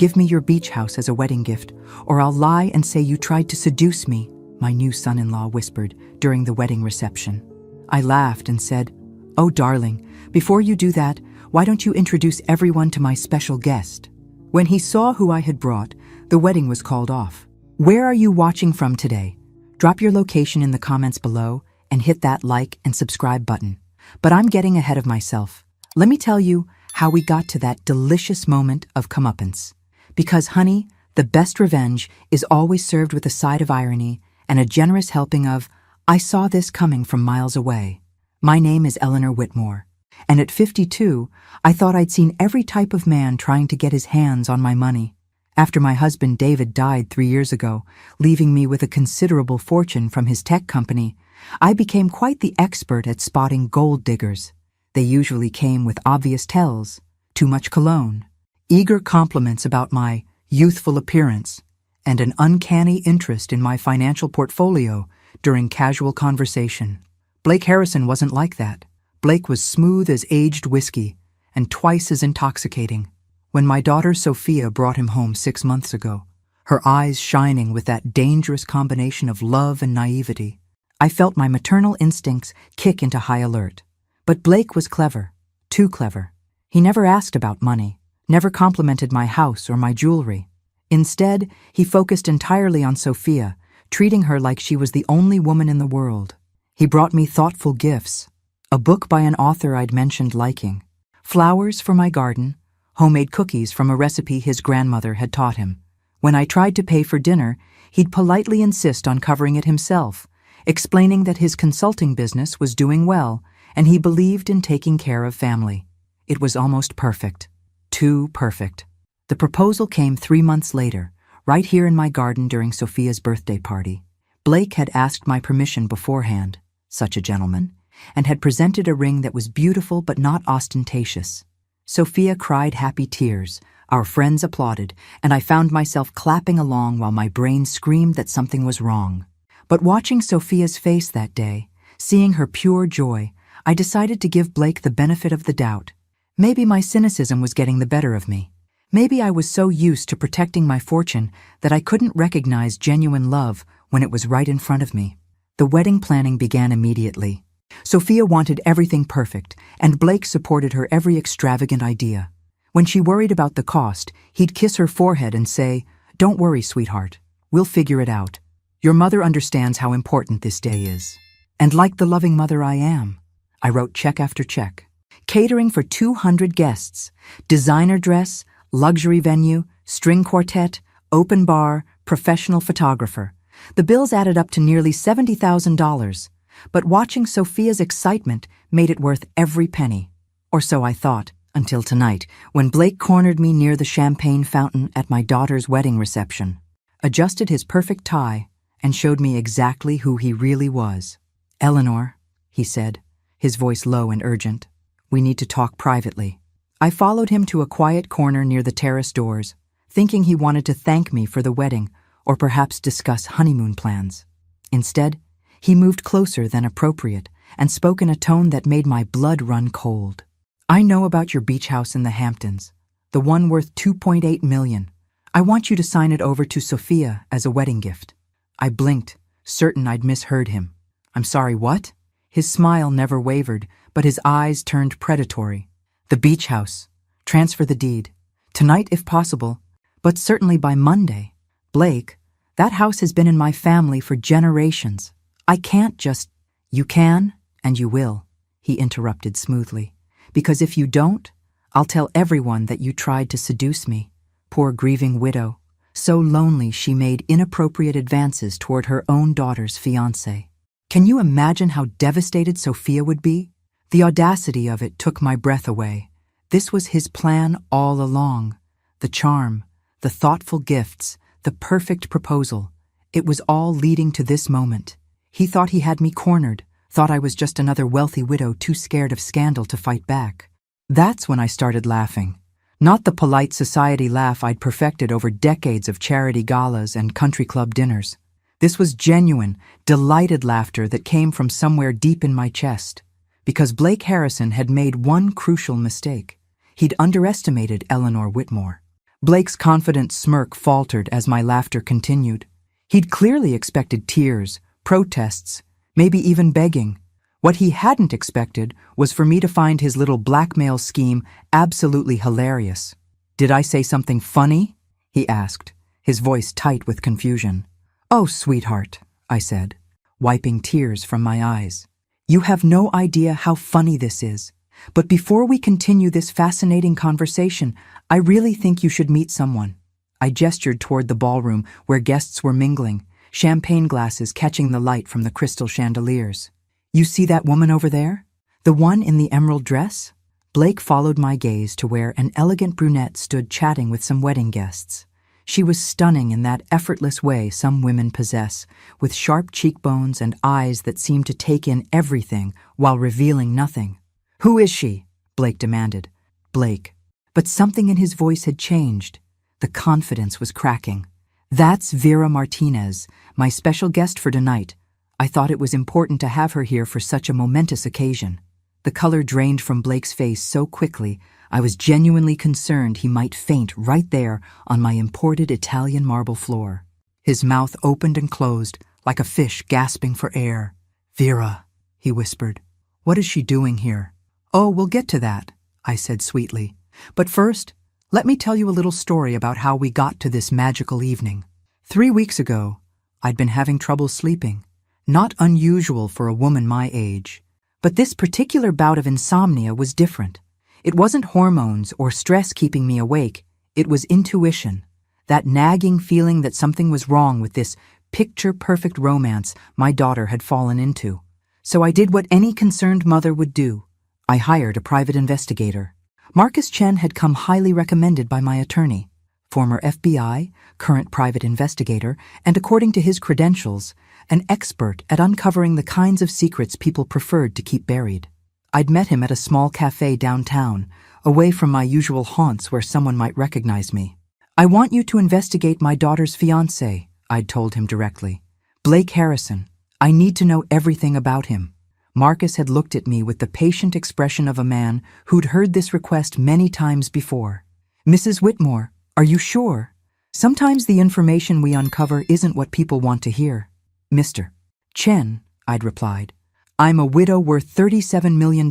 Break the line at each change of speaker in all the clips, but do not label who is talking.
Give me your beach house as a wedding gift, or I'll lie and say you tried to seduce me," my new son-in-law whispered during the wedding reception. I laughed and said, "Oh, darling, before you do that, why don't you introduce everyone to my special guest?" When he saw who I had brought, the wedding was called off. Where are you watching from today? Drop your location in the comments below and hit that like and subscribe button. But I'm getting ahead of myself. Let me tell you how we got to that delicious moment of comeuppance. Because, honey, the best revenge is always served with a side of irony and a generous helping of, "I saw this coming from miles away." My name is Eleanor Whitmore, and at 52, I thought I'd seen every type of man trying to get his hands on my money. After my husband David died 3 years ago, leaving me with a considerable fortune from his tech company, I became quite the expert at spotting gold diggers. They usually came with obvious tells: too much cologne, eager compliments about my youthful appearance, and an uncanny interest in my financial portfolio during casual conversation. Blake Harrison wasn't like that. Blake was smooth as aged whiskey and twice as intoxicating. When my daughter Sophia brought him home 6 months ago, her eyes shining with that dangerous combination of love and naivety, I felt my maternal instincts kick into high alert. But Blake was clever, too clever. He never asked about money, never complimented my house or my jewelry. Instead, he focused entirely on Sophia, treating her like she was the only woman in the world. He brought me thoughtful gifts, a book by an author I'd mentioned liking, flowers for my garden, homemade cookies from a recipe his grandmother had taught him. When I tried to pay for dinner, he'd politely insist on covering it himself, explaining that his consulting business was doing well and he believed in taking care of family. It was almost perfect. Too perfect. The proposal came 3 months later, right here in my garden during Sophia's birthday party. Blake had asked my permission beforehand, such a gentleman, and had presented a ring that was beautiful but not ostentatious. Sophia cried happy tears, our friends applauded, and I found myself clapping along while my brain screamed that something was wrong. But watching Sophia's face that day, seeing her pure joy, I decided to give Blake the benefit of the doubt. Maybe my cynicism was getting the better of me. Maybe I was so used to protecting my fortune that I couldn't recognize genuine love when it was right in front of me. The wedding planning began immediately. Sophia wanted everything perfect, and Blake supported her every extravagant idea. When she worried about the cost, he'd kiss her forehead and say, "Don't worry, sweetheart. We'll figure it out. Your mother understands how important this day is." And like the loving mother I am, I wrote check after check. Catering for 200 guests, designer dress, luxury venue, string quartet, open bar, professional photographer. The bills added up to nearly $70,000. But watching Sophia's excitement made it worth every penny. Or so I thought, until tonight, when Blake cornered me near the champagne fountain at my daughter's wedding reception, adjusted his perfect tie, and showed me exactly who he really was. "Eleanor," he said, his voice low and urgent, "we need to talk privately." I followed him to a quiet corner near the terrace doors, thinking he wanted to thank me for the wedding or perhaps discuss honeymoon plans. Instead, he moved closer than appropriate and spoke in a tone that made my blood run cold. "I know about your beach house in the Hamptons, the one worth $2.8 million. I want you to sign it over to Sophia as a wedding gift." I blinked, certain I'd misheard him. "I'm sorry, what?" His smile never wavered, but his eyes turned predatory. "The beach house. Transfer the deed. Tonight if possible, but certainly by Monday. Blake, that house has been in my family for generations. I can't just—" "You can, and you will," he interrupted smoothly. "Because if you don't, I'll tell everyone that you tried to seduce me. Poor grieving widow, so lonely she made inappropriate advances toward her own daughter's fiancé. Can you imagine how devastated Sophia would be? The audacity of it took my breath away. This was his plan all along. The charm, the thoughtful gifts, the perfect proposal. It was all leading to this moment. He thought he had me cornered, thought I was just another wealthy widow too scared of scandal to fight back. That's when I started laughing. Not the polite society laugh I'd perfected over decades of charity galas and country club dinners. This was genuine, delighted laughter that came from somewhere deep in my chest. Because Blake Harrison had made one crucial mistake. He'd underestimated Eleanor Whitmore. Blake's confident smirk faltered as my laughter continued. He'd clearly expected tears, protests, maybe even begging. What he hadn't expected was for me to find his little blackmail scheme absolutely hilarious. "Did I say something funny?" he asked, his voice tight with confusion. "Oh, sweetheart," I said, wiping tears from my eyes. "You have no idea how funny this is. But before we continue this fascinating conversation, I really think you should meet someone." I gestured toward the ballroom where guests were mingling, champagne glasses catching the light from the crystal chandeliers. "You see that woman over there? The one in the emerald dress?" Blake followed my gaze to where an elegant brunette stood chatting with some wedding guests. She was stunning in that effortless way some women possess, with sharp cheekbones and eyes that seemed to take in everything while revealing nothing. "Who is she?" Blake demanded. Blake. But something in his voice had changed. The confidence was cracking. "That's Vera Martinez, my special guest for tonight. I thought it was important to have her here for such a momentous occasion." The color drained from Blake's face so quickly, I was genuinely concerned he might faint right there on my imported Italian marble floor. His mouth opened and closed, like a fish gasping for air. "Vera," he whispered. "What is she doing here?" "Oh, we'll get to that," I said sweetly. "But first, let me tell you a little story about how we got to this magical evening. 3 weeks ago, I'd been having trouble sleeping. Not unusual for a woman my age. But this particular bout of insomnia was different. It wasn't hormones or stress keeping me awake, it was intuition, that nagging feeling that something was wrong with this picture-perfect romance my daughter had fallen into. So I did what any concerned mother would do. I hired a private investigator. Marcus Chen had come highly recommended by my attorney, former FBI, current private investigator, and according to his credentials, an expert at uncovering the kinds of secrets people preferred to keep buried. I'd met him at a small cafe downtown, away from my usual haunts where someone might recognize me. "I want you to investigate my daughter's fiancé," I'd told him directly. "Blake Harrison. I need to know everything about him." Marcus had looked at me with the patient expression of a man who'd heard this request many times before. "Mrs. Whitmore, are you sure? Sometimes the information we uncover isn't what people want to hear." "Mr. Chen," I'd replied, "I'm a widow worth $37 million,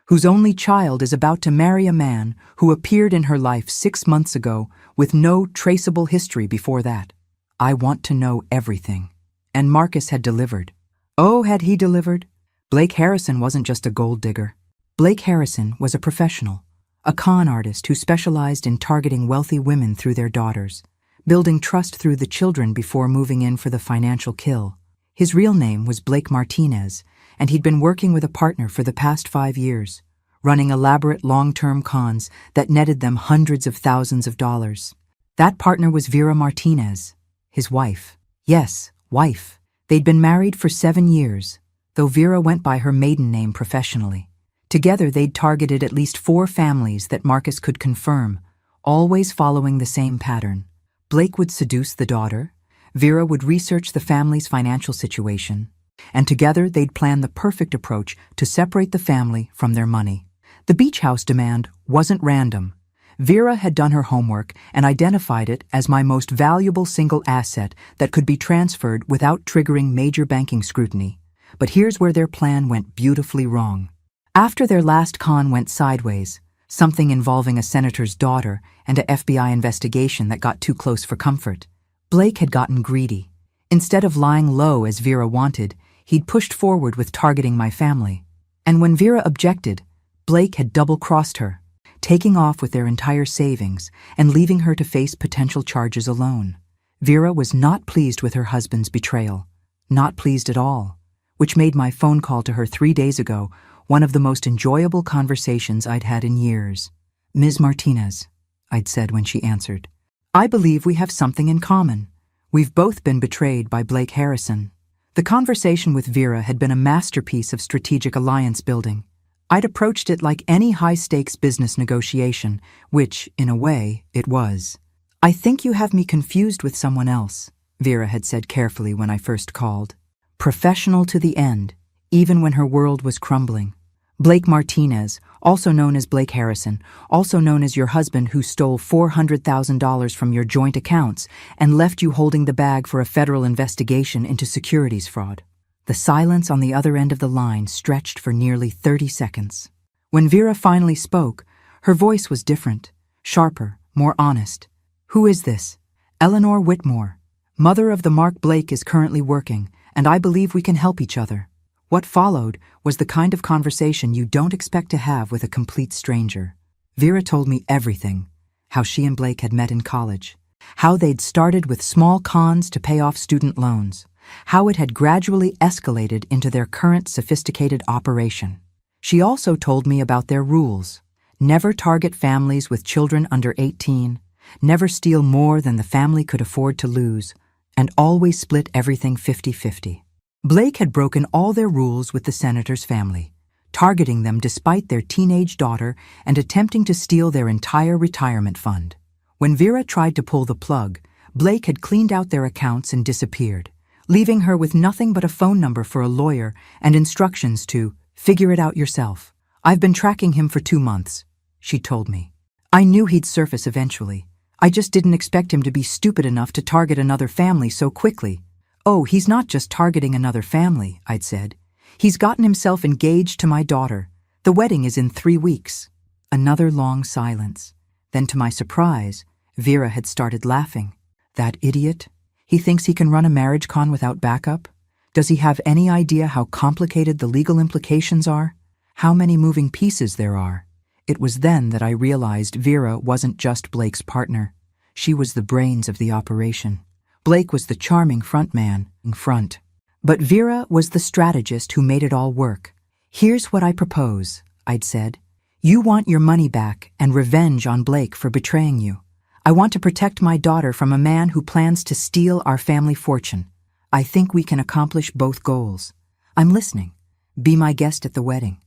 whose only child is about to marry a man who appeared in her life 6 months ago with no traceable history before that. I want to know everything." And Marcus had delivered. Oh, had he delivered? Blake Harrison wasn't just a gold digger. Blake Harrison was a professional, a con artist who specialized in targeting wealthy women through their daughters, building trust through the children before moving in for the financial kill. His real name was Blake Martinez, and he'd been working with a partner for the past 5 years, running elaborate long-term cons that netted them hundreds of thousands of dollars. That partner was Vera Martinez, his wife. Yes, wife. They'd been married for 7 years, though Vera went by her maiden name professionally. Together they'd targeted at least 4 families that Marcus could confirm, always following the same pattern. Blake would seduce the daughter, Vera would research the family's financial situation, and together they'd plan the perfect approach to separate the family from their money. The beach house demand wasn't random. Vera had done her homework and identified it as my most valuable single asset that could be transferred without triggering major banking scrutiny. But here's where their plan went beautifully wrong. After their last con went sideways, something involving a senator's daughter and a FBI investigation that got too close for comfort, Blake had gotten greedy. Instead of lying low as Vera wanted, he'd pushed forward with targeting my family. And when Vera objected, Blake had double-crossed her, taking off with their entire savings and leaving her to face potential charges alone. Vera was not pleased with her husband's betrayal, not pleased at all, which made my phone call to her 3 days ago one of the most enjoyable conversations I'd had in years. "Ms. Martinez," I'd said when she answered, "I believe we have something in common. We've both been betrayed by Blake Harrison." The conversation with Vera had been a masterpiece of strategic alliance building. I'd approached it like any high-stakes business negotiation, which, in a way, it was. "I think you have me confused with someone else," Vera had said carefully when I first called. Professional to the end, even when her world was crumbling. Blake Martinez, also known as Blake Harrison, also known as your husband who stole $400,000 from your joint accounts and left you holding the bag for a federal investigation into securities fraud. The silence on the other end of the line stretched for nearly 30 seconds. When Vera finally spoke, her voice was different, sharper, more honest. Who is this? Eleanor Whitmore. Mother of the Mark Blake is currently working, and I believe we can help each other. What followed was the kind of conversation you don't expect to have with a complete stranger. Vera told me everything. How she and Blake had met in college. How they'd started with small cons to pay off student loans. How it had gradually escalated into their current sophisticated operation. She also told me about their rules. Never target families with children under 18, never steal more than the family could afford to lose, and always split everything 50-50. Blake had broken all their rules with the senator's family, targeting them despite their teenage daughter and attempting to steal their entire retirement fund. When Vera tried to pull the plug, Blake had cleaned out their accounts and disappeared, leaving her with nothing but a phone number for a lawyer and instructions to figure it out yourself. I've been tracking him for 2 months, she told me. I knew he'd surface eventually. I just didn't expect him to be stupid enough to target another family so quickly. Oh, he's not just targeting another family, I'd said. He's gotten himself engaged to my daughter. The wedding is in 3 weeks. Another long silence. Then to my surprise, Vera had started laughing. That idiot? He thinks he can run a marriage con without backup? Does he have any idea how complicated the legal implications are? How many moving pieces there are? It was then that I realized Vera wasn't just Blake's partner. She was the brains of the operation. Blake was the charming front man in front. But Vera was the strategist who made it all work. Here's what I propose, I'd said. You want your money back and revenge on Blake for betraying you. I want to protect my daughter from a man who plans to steal our family fortune. I think we can accomplish both goals. I'm listening. Be my guest at the wedding.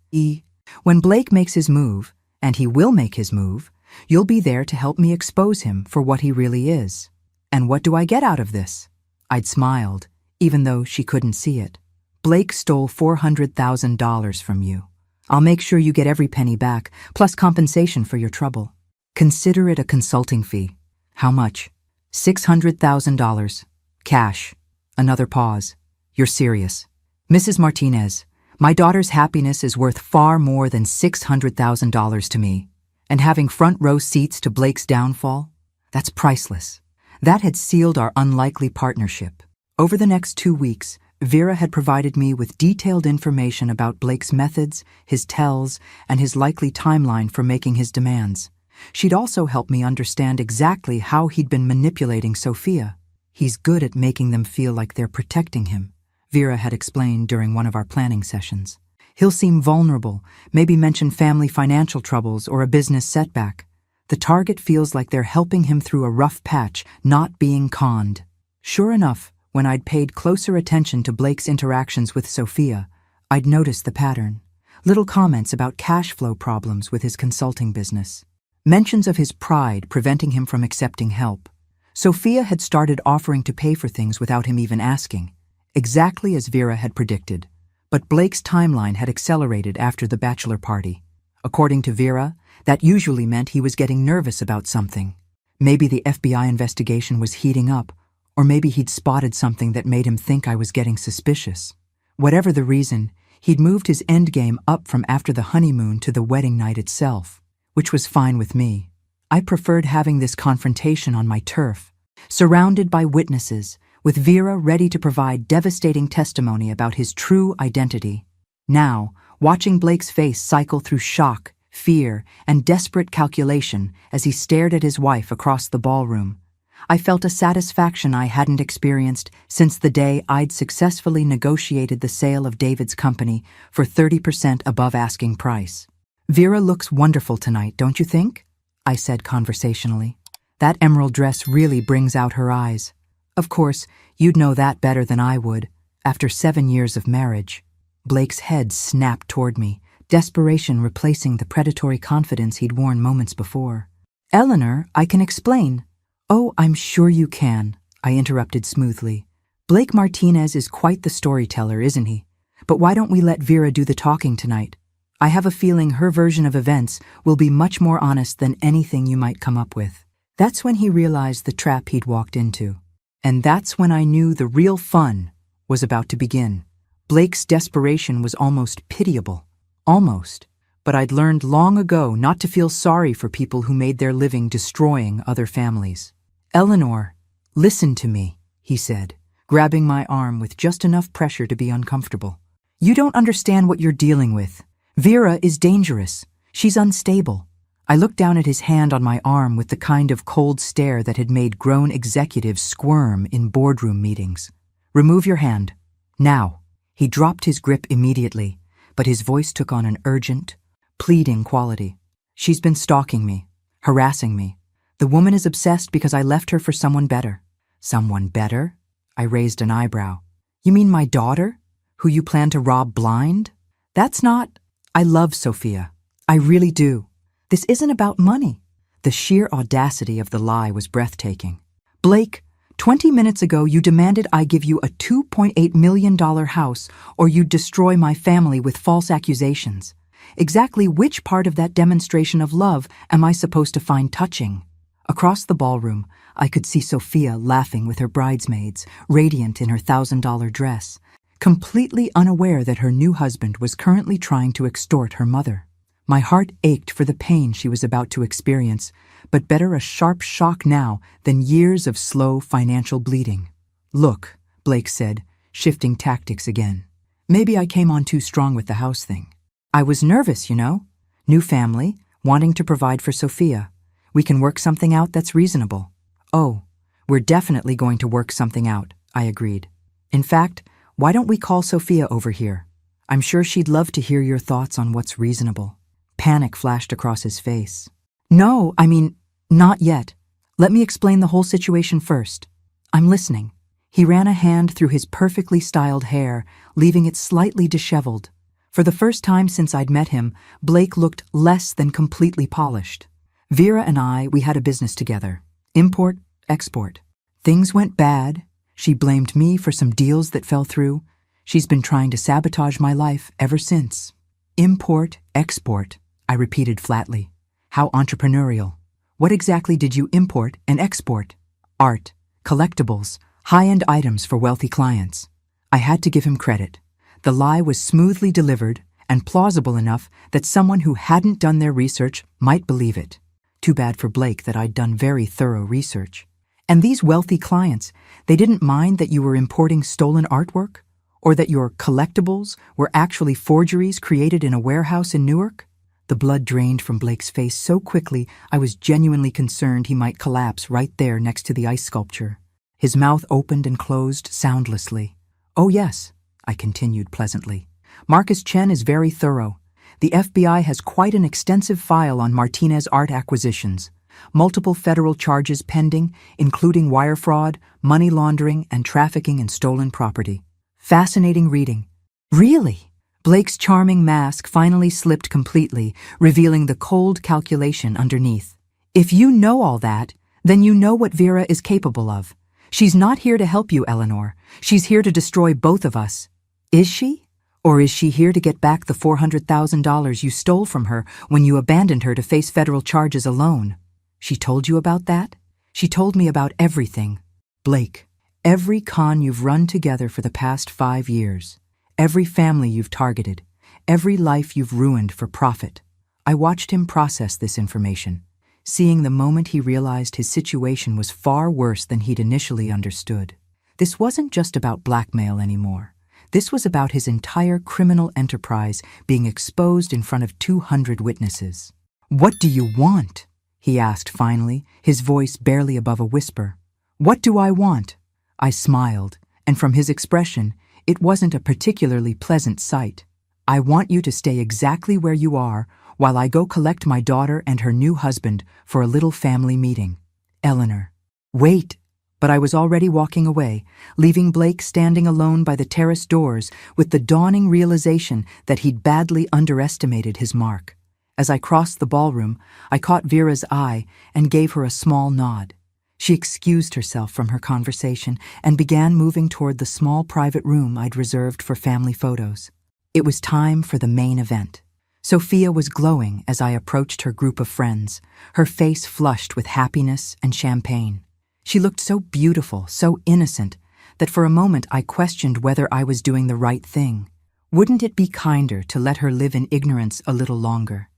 When Blake makes his move, and he will make his move, you'll be there to help me expose him for what he really is. And what do I get out of this? I'd smiled, even though she couldn't see it. Blake stole $400,000 from you. I'll make sure you get every penny back, plus compensation for your trouble. Consider it a consulting fee. How much? $600,000. Cash. Another pause. You're serious. Mrs. Martinez, my daughter's happiness is worth far more than $600,000 to me. And having front row seats to Blake's downfall? That's priceless. That had sealed our unlikely partnership. Over the next 2 weeks, Vera had provided me with detailed information about Blake's methods, his tells, and his likely timeline for making his demands. She'd also helped me understand exactly how he'd been manipulating Sophia. He's good at making them feel like they're protecting him, Vera had explained during one of our planning sessions. He'll seem vulnerable, maybe mention family financial troubles or a business setback. The target feels like they're helping him through a rough patch, not being conned. Sure enough, when I'd paid closer attention to Blake's interactions with Sophia, I'd noticed the pattern. Little comments about cash flow problems with his consulting business. Mentions of his pride preventing him from accepting help. Sophia had started offering to pay for things without him even asking, exactly as Vera had predicted. But Blake's timeline had accelerated after the bachelor party. According to Vera, that usually meant he was getting nervous about something. Maybe the FBI investigation was heating up, or maybe he'd spotted something that made him think I was getting suspicious. Whatever the reason, he'd moved his endgame up from after the honeymoon to the wedding night itself, which was fine with me. I preferred having this confrontation on my turf, surrounded by witnesses, with Vera ready to provide devastating testimony about his true identity. Now, watching Blake's face cycle through shock, fear, and desperate calculation as he stared at his wife across the ballroom, I felt a satisfaction I hadn't experienced since the day I'd successfully negotiated the sale of David's company for 30% above asking price. Vera looks wonderful tonight, don't you think? I said conversationally. That emerald dress really brings out her eyes. Of course, you'd know that better than I would, after 7 years of marriage. Blake's head snapped toward me, desperation replacing the predatory confidence he'd worn moments before. Eleanor, I can explain. Oh, I'm sure you can, I interrupted smoothly. Blake Martinez is quite the storyteller, isn't he? But why don't we let Vera do the talking tonight? I have a feeling her version of events will be much more honest than anything you might come up with. That's when he realized the trap he'd walked into. And that's when I knew the real fun was about to begin. Blake's desperation was almost pitiable. Almost. But I'd learned long ago not to feel sorry for people who made their living destroying other families. "Eleanor, listen to me," he said, grabbing my arm with just enough pressure to be uncomfortable. "You don't understand what you're dealing with. Vera is dangerous. She's unstable." I looked down at his hand on my arm with the kind of cold stare that had made grown executives squirm in boardroom meetings. "Remove your hand. Now." He dropped his grip immediately, but his voice took on an urgent, pleading quality. "She's been stalking me, harassing me. The woman is obsessed because I left her for someone better." "Someone better?" I raised an eyebrow. "You mean my daughter, who you plan to rob blind?" "That's not—" "I love Sophia. I really do. This isn't about money." The sheer audacity of the lie was breathtaking. "Blake, 20 minutes ago you demanded I give you a $2.8 million house or you'd destroy my family with false accusations. Exactly which part of that demonstration of love am I supposed to find touching?" Across the ballroom, I could see Sophia laughing with her bridesmaids, radiant in her $1,000 dress, completely unaware that her new husband was currently trying to extort her mother. My heart ached for the pain she was about to experience, but better a sharp shock now than years of slow financial bleeding. "Look," Blake said, shifting tactics again. "Maybe I came on too strong with the house thing. I was nervous, you know. New family, wanting to provide for Sophia. We can work something out that's reasonable." "Oh, we're definitely going to work something out," I agreed. "In fact, why don't we call Sophia over here? I'm sure she'd love to hear your thoughts on what's reasonable." Panic flashed across his face. "No, I mean, not yet. Let me explain the whole situation first." "I'm listening." He ran a hand through his perfectly styled hair, leaving it slightly disheveled. For the first time since I'd met him, Blake looked less than completely polished. "Vera and we had a business together. Import, export. Things went bad. She blamed me for some deals that fell through. She's been trying to sabotage my life ever since." "Import, export," I repeated flatly. "How entrepreneurial. What exactly did you import and export?" "Art, collectibles, high-end items for wealthy clients." I had to give him credit. The lie was smoothly delivered and plausible enough that someone who hadn't done their research might believe it. Too bad for Blake that I'd done very thorough research. "And these wealthy clients, they didn't mind that you were importing stolen artwork? Or that your collectibles were actually forgeries created in a warehouse in Newark?" The blood drained from Blake's face so quickly I was genuinely concerned he might collapse right there next to the ice sculpture. His mouth opened and closed soundlessly. "Oh yes," I continued pleasantly. "Marcus Chen is very thorough. The FBI has quite an extensive file on Martinez art acquisitions. Multiple federal charges pending, including wire fraud, money laundering, and trafficking in stolen property. Fascinating reading." "Really?" Blake's charming mask finally slipped completely, revealing the cold calculation underneath. "If you know all that, then you know what Vera is capable of. She's not here to help you, Eleanor. She's here to destroy both of us." "Is she? Or is she here to get back the $400,000 you stole from her when you abandoned her to face federal charges alone?" "She told you about that?" "She told me about everything." "Blake, every con you've run together for the past 5 years. Every family you've targeted, every life you've ruined for profit." I watched him process this information, seeing the moment he realized his situation was far worse than he'd initially understood. This wasn't just about blackmail anymore. This was about his entire criminal enterprise being exposed in front of 200 witnesses. "What do you want?" he asked finally, his voice barely above a whisper. "What do I want?" I smiled, and from his expression, it wasn't a particularly pleasant sight. "I want you to stay exactly where you are while I go collect my daughter and her new husband for a little family meeting." "Eleanor." "Wait." But I was already walking away, leaving Blake standing alone by the terrace doors with the dawning realization that he'd badly underestimated his mark. As I crossed the ballroom, I caught Vera's eye and gave her a small nod. She excused herself from her conversation and began moving toward the small private room I'd reserved for family photos. It was time for the main event. Sophia was glowing as I approached her group of friends, her face flushed with happiness and champagne. She looked so beautiful, so innocent, that for a moment I questioned whether I was doing the right thing. Wouldn't it be kinder to let her live in ignorance a little longer?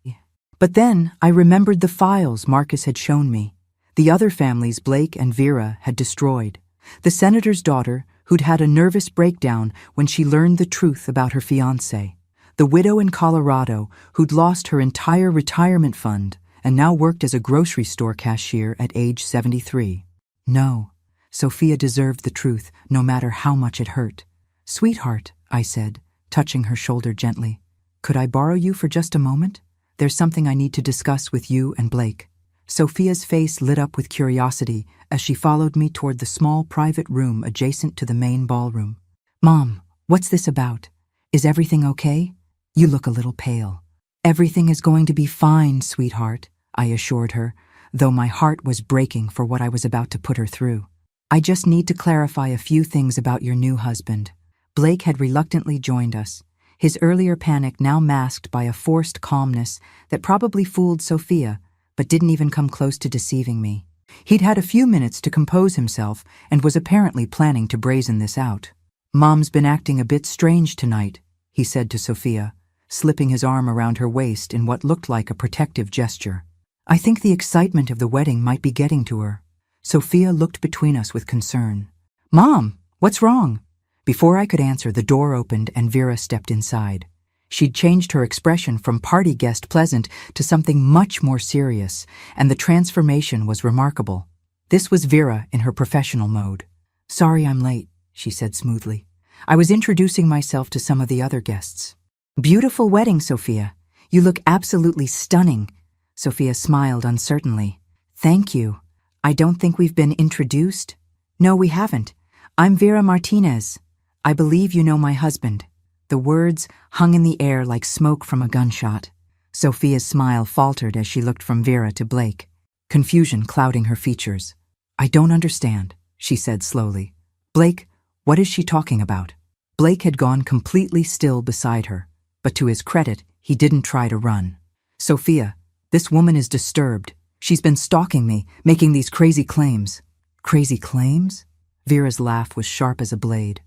But then I remembered the files Marcus had shown me. The other families Blake and Vera had destroyed. The senator's daughter, who'd had a nervous breakdown when she learned the truth about her fiancé. The widow in Colorado, who'd lost her entire retirement fund and now worked as a grocery store cashier at age 73. No, Sophia deserved the truth, no matter how much it hurt. "Sweetheart," I said, touching her shoulder gently, "could I borrow you for just a moment? There's something I need to discuss with you and Blake." Sophia's face lit up with curiosity as she followed me toward the small private room adjacent to the main ballroom. "Mom, what's this about? Is everything okay? You look a little pale." "Everything is going to be fine, sweetheart," I assured her, though my heart was breaking for what I was about to put her through. "I just need to clarify a few things about your new husband." Blake had reluctantly joined us, his earlier panic now masked by a forced calmness that probably fooled Sophia, but didn't even come close to deceiving me. He'd had a few minutes to compose himself and was apparently planning to brazen this out. "Mom's been acting a bit strange tonight," he said to Sophia, slipping his arm around her waist in what looked like a protective gesture. "I think the excitement of the wedding might be getting to her." Sophia looked between us with concern. "Mom, what's wrong?" Before I could answer, the door opened and Vera stepped inside. She'd changed her expression from party guest pleasant to something much more serious, and the transformation was remarkable. This was Vera in her professional mode. "Sorry I'm late," she said smoothly. "I was introducing myself to some of the other guests." "Beautiful wedding, Sophia. You look absolutely stunning." Sophia smiled uncertainly. "Thank you. I don't think we've been introduced." "No, we haven't. I'm Vera Martinez. I believe you know my husband." The words hung in the air like smoke from a gunshot. Sophia's smile faltered as she looked from Vera to Blake, confusion clouding her features. "I don't understand," she said slowly. "Blake, what is she talking about?" Blake had gone completely still beside her, but to his credit, he didn't try to run. "Sophia, this woman is disturbed. She's been stalking me, making these crazy claims." "Crazy claims?" Vera's laugh was sharp as a blade.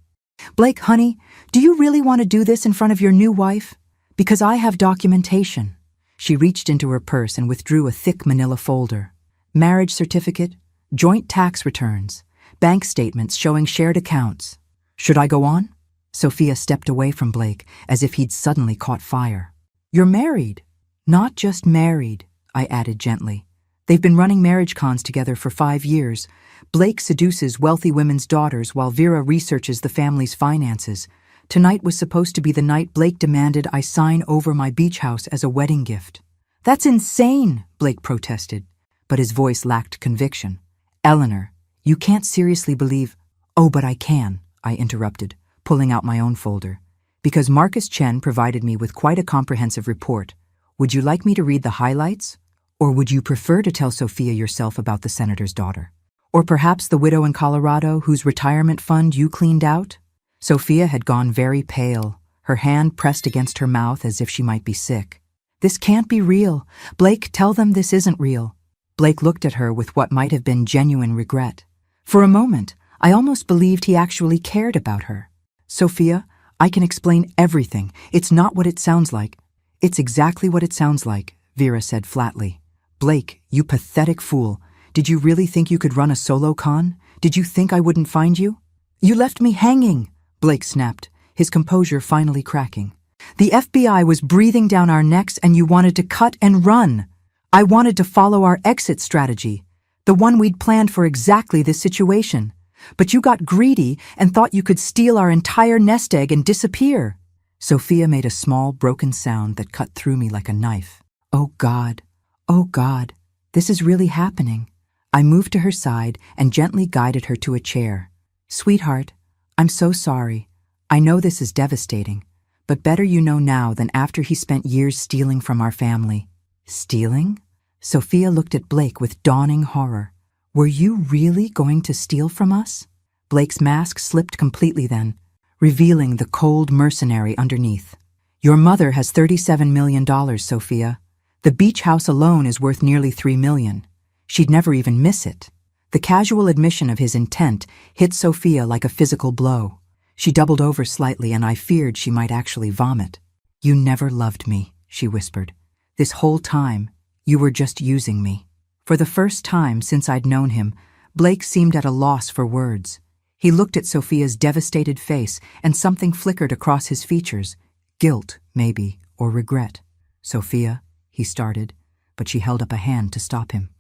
"Blake, honey, do you really want to do this in front of your new wife? Because I have documentation." She reached into her purse and withdrew a thick manila folder. "Marriage certificate, joint tax returns, bank statements showing shared accounts." "Should I go on?" Sophia stepped away from Blake as if he'd suddenly caught fire. "You're married." "Not just married," I added gently. "They've been running marriage cons together for 5 years. Blake seduces wealthy women's daughters while Vera researches the family's finances. Tonight was supposed to be the night Blake demanded I sign over my beach house as a wedding gift." "That's insane," Blake protested, but his voice lacked conviction. "Eleanor, you can't seriously believe—" "Oh, but I can," I interrupted, pulling out my own folder. "Because Marcus Chen provided me with quite a comprehensive report. Would you like me to read the highlights? Or would you prefer to tell Sophia yourself about the senator's daughter? Or perhaps the widow in Colorado whose retirement fund you cleaned out?" Sophia had gone very pale, her hand pressed against her mouth as if she might be sick. "This can't be real. Blake, tell them this isn't real." Blake looked at her with what might have been genuine regret. For a moment, I almost believed he actually cared about her. "Sophia, I can explain everything. It's not what it sounds like." "It's exactly what it sounds like," Vera said flatly. "Blake, you pathetic fool. Did you really think you could run a solo con? Did you think I wouldn't find you?" "You left me hanging," Blake snapped, his composure finally cracking. "The FBI was breathing down our necks and you wanted to cut and run. I wanted to follow our exit strategy, the one we'd planned for exactly this situation. But you got greedy and thought you could steal our entire nest egg and disappear." Sophia made a small, broken sound that cut through me like a knife. "Oh God, oh God, this is really happening." I moved to her side and gently guided her to a chair. "Sweetheart, I'm so sorry. I know this is devastating, but better you know now than after he spent years stealing from our family." "Stealing?" Sophia looked at Blake with dawning horror. "Were you really going to steal from us?" Blake's mask slipped completely then, revealing the cold mercenary underneath. Your mother has $37 million, Sophia. The beach house alone is worth nearly $3 million. She'd never even miss it. The casual admission of his intent hit Sophia like a physical blow. She doubled over slightly, and I feared she might actually vomit. You never loved me, she whispered. This whole time, you were just using me. For the first time since I'd known him, Blake seemed at a loss for words. He looked at Sophia's devastated face, and something flickered across his features. Guilt, maybe, or regret. Sophia, he started, but she held up a hand to stop him.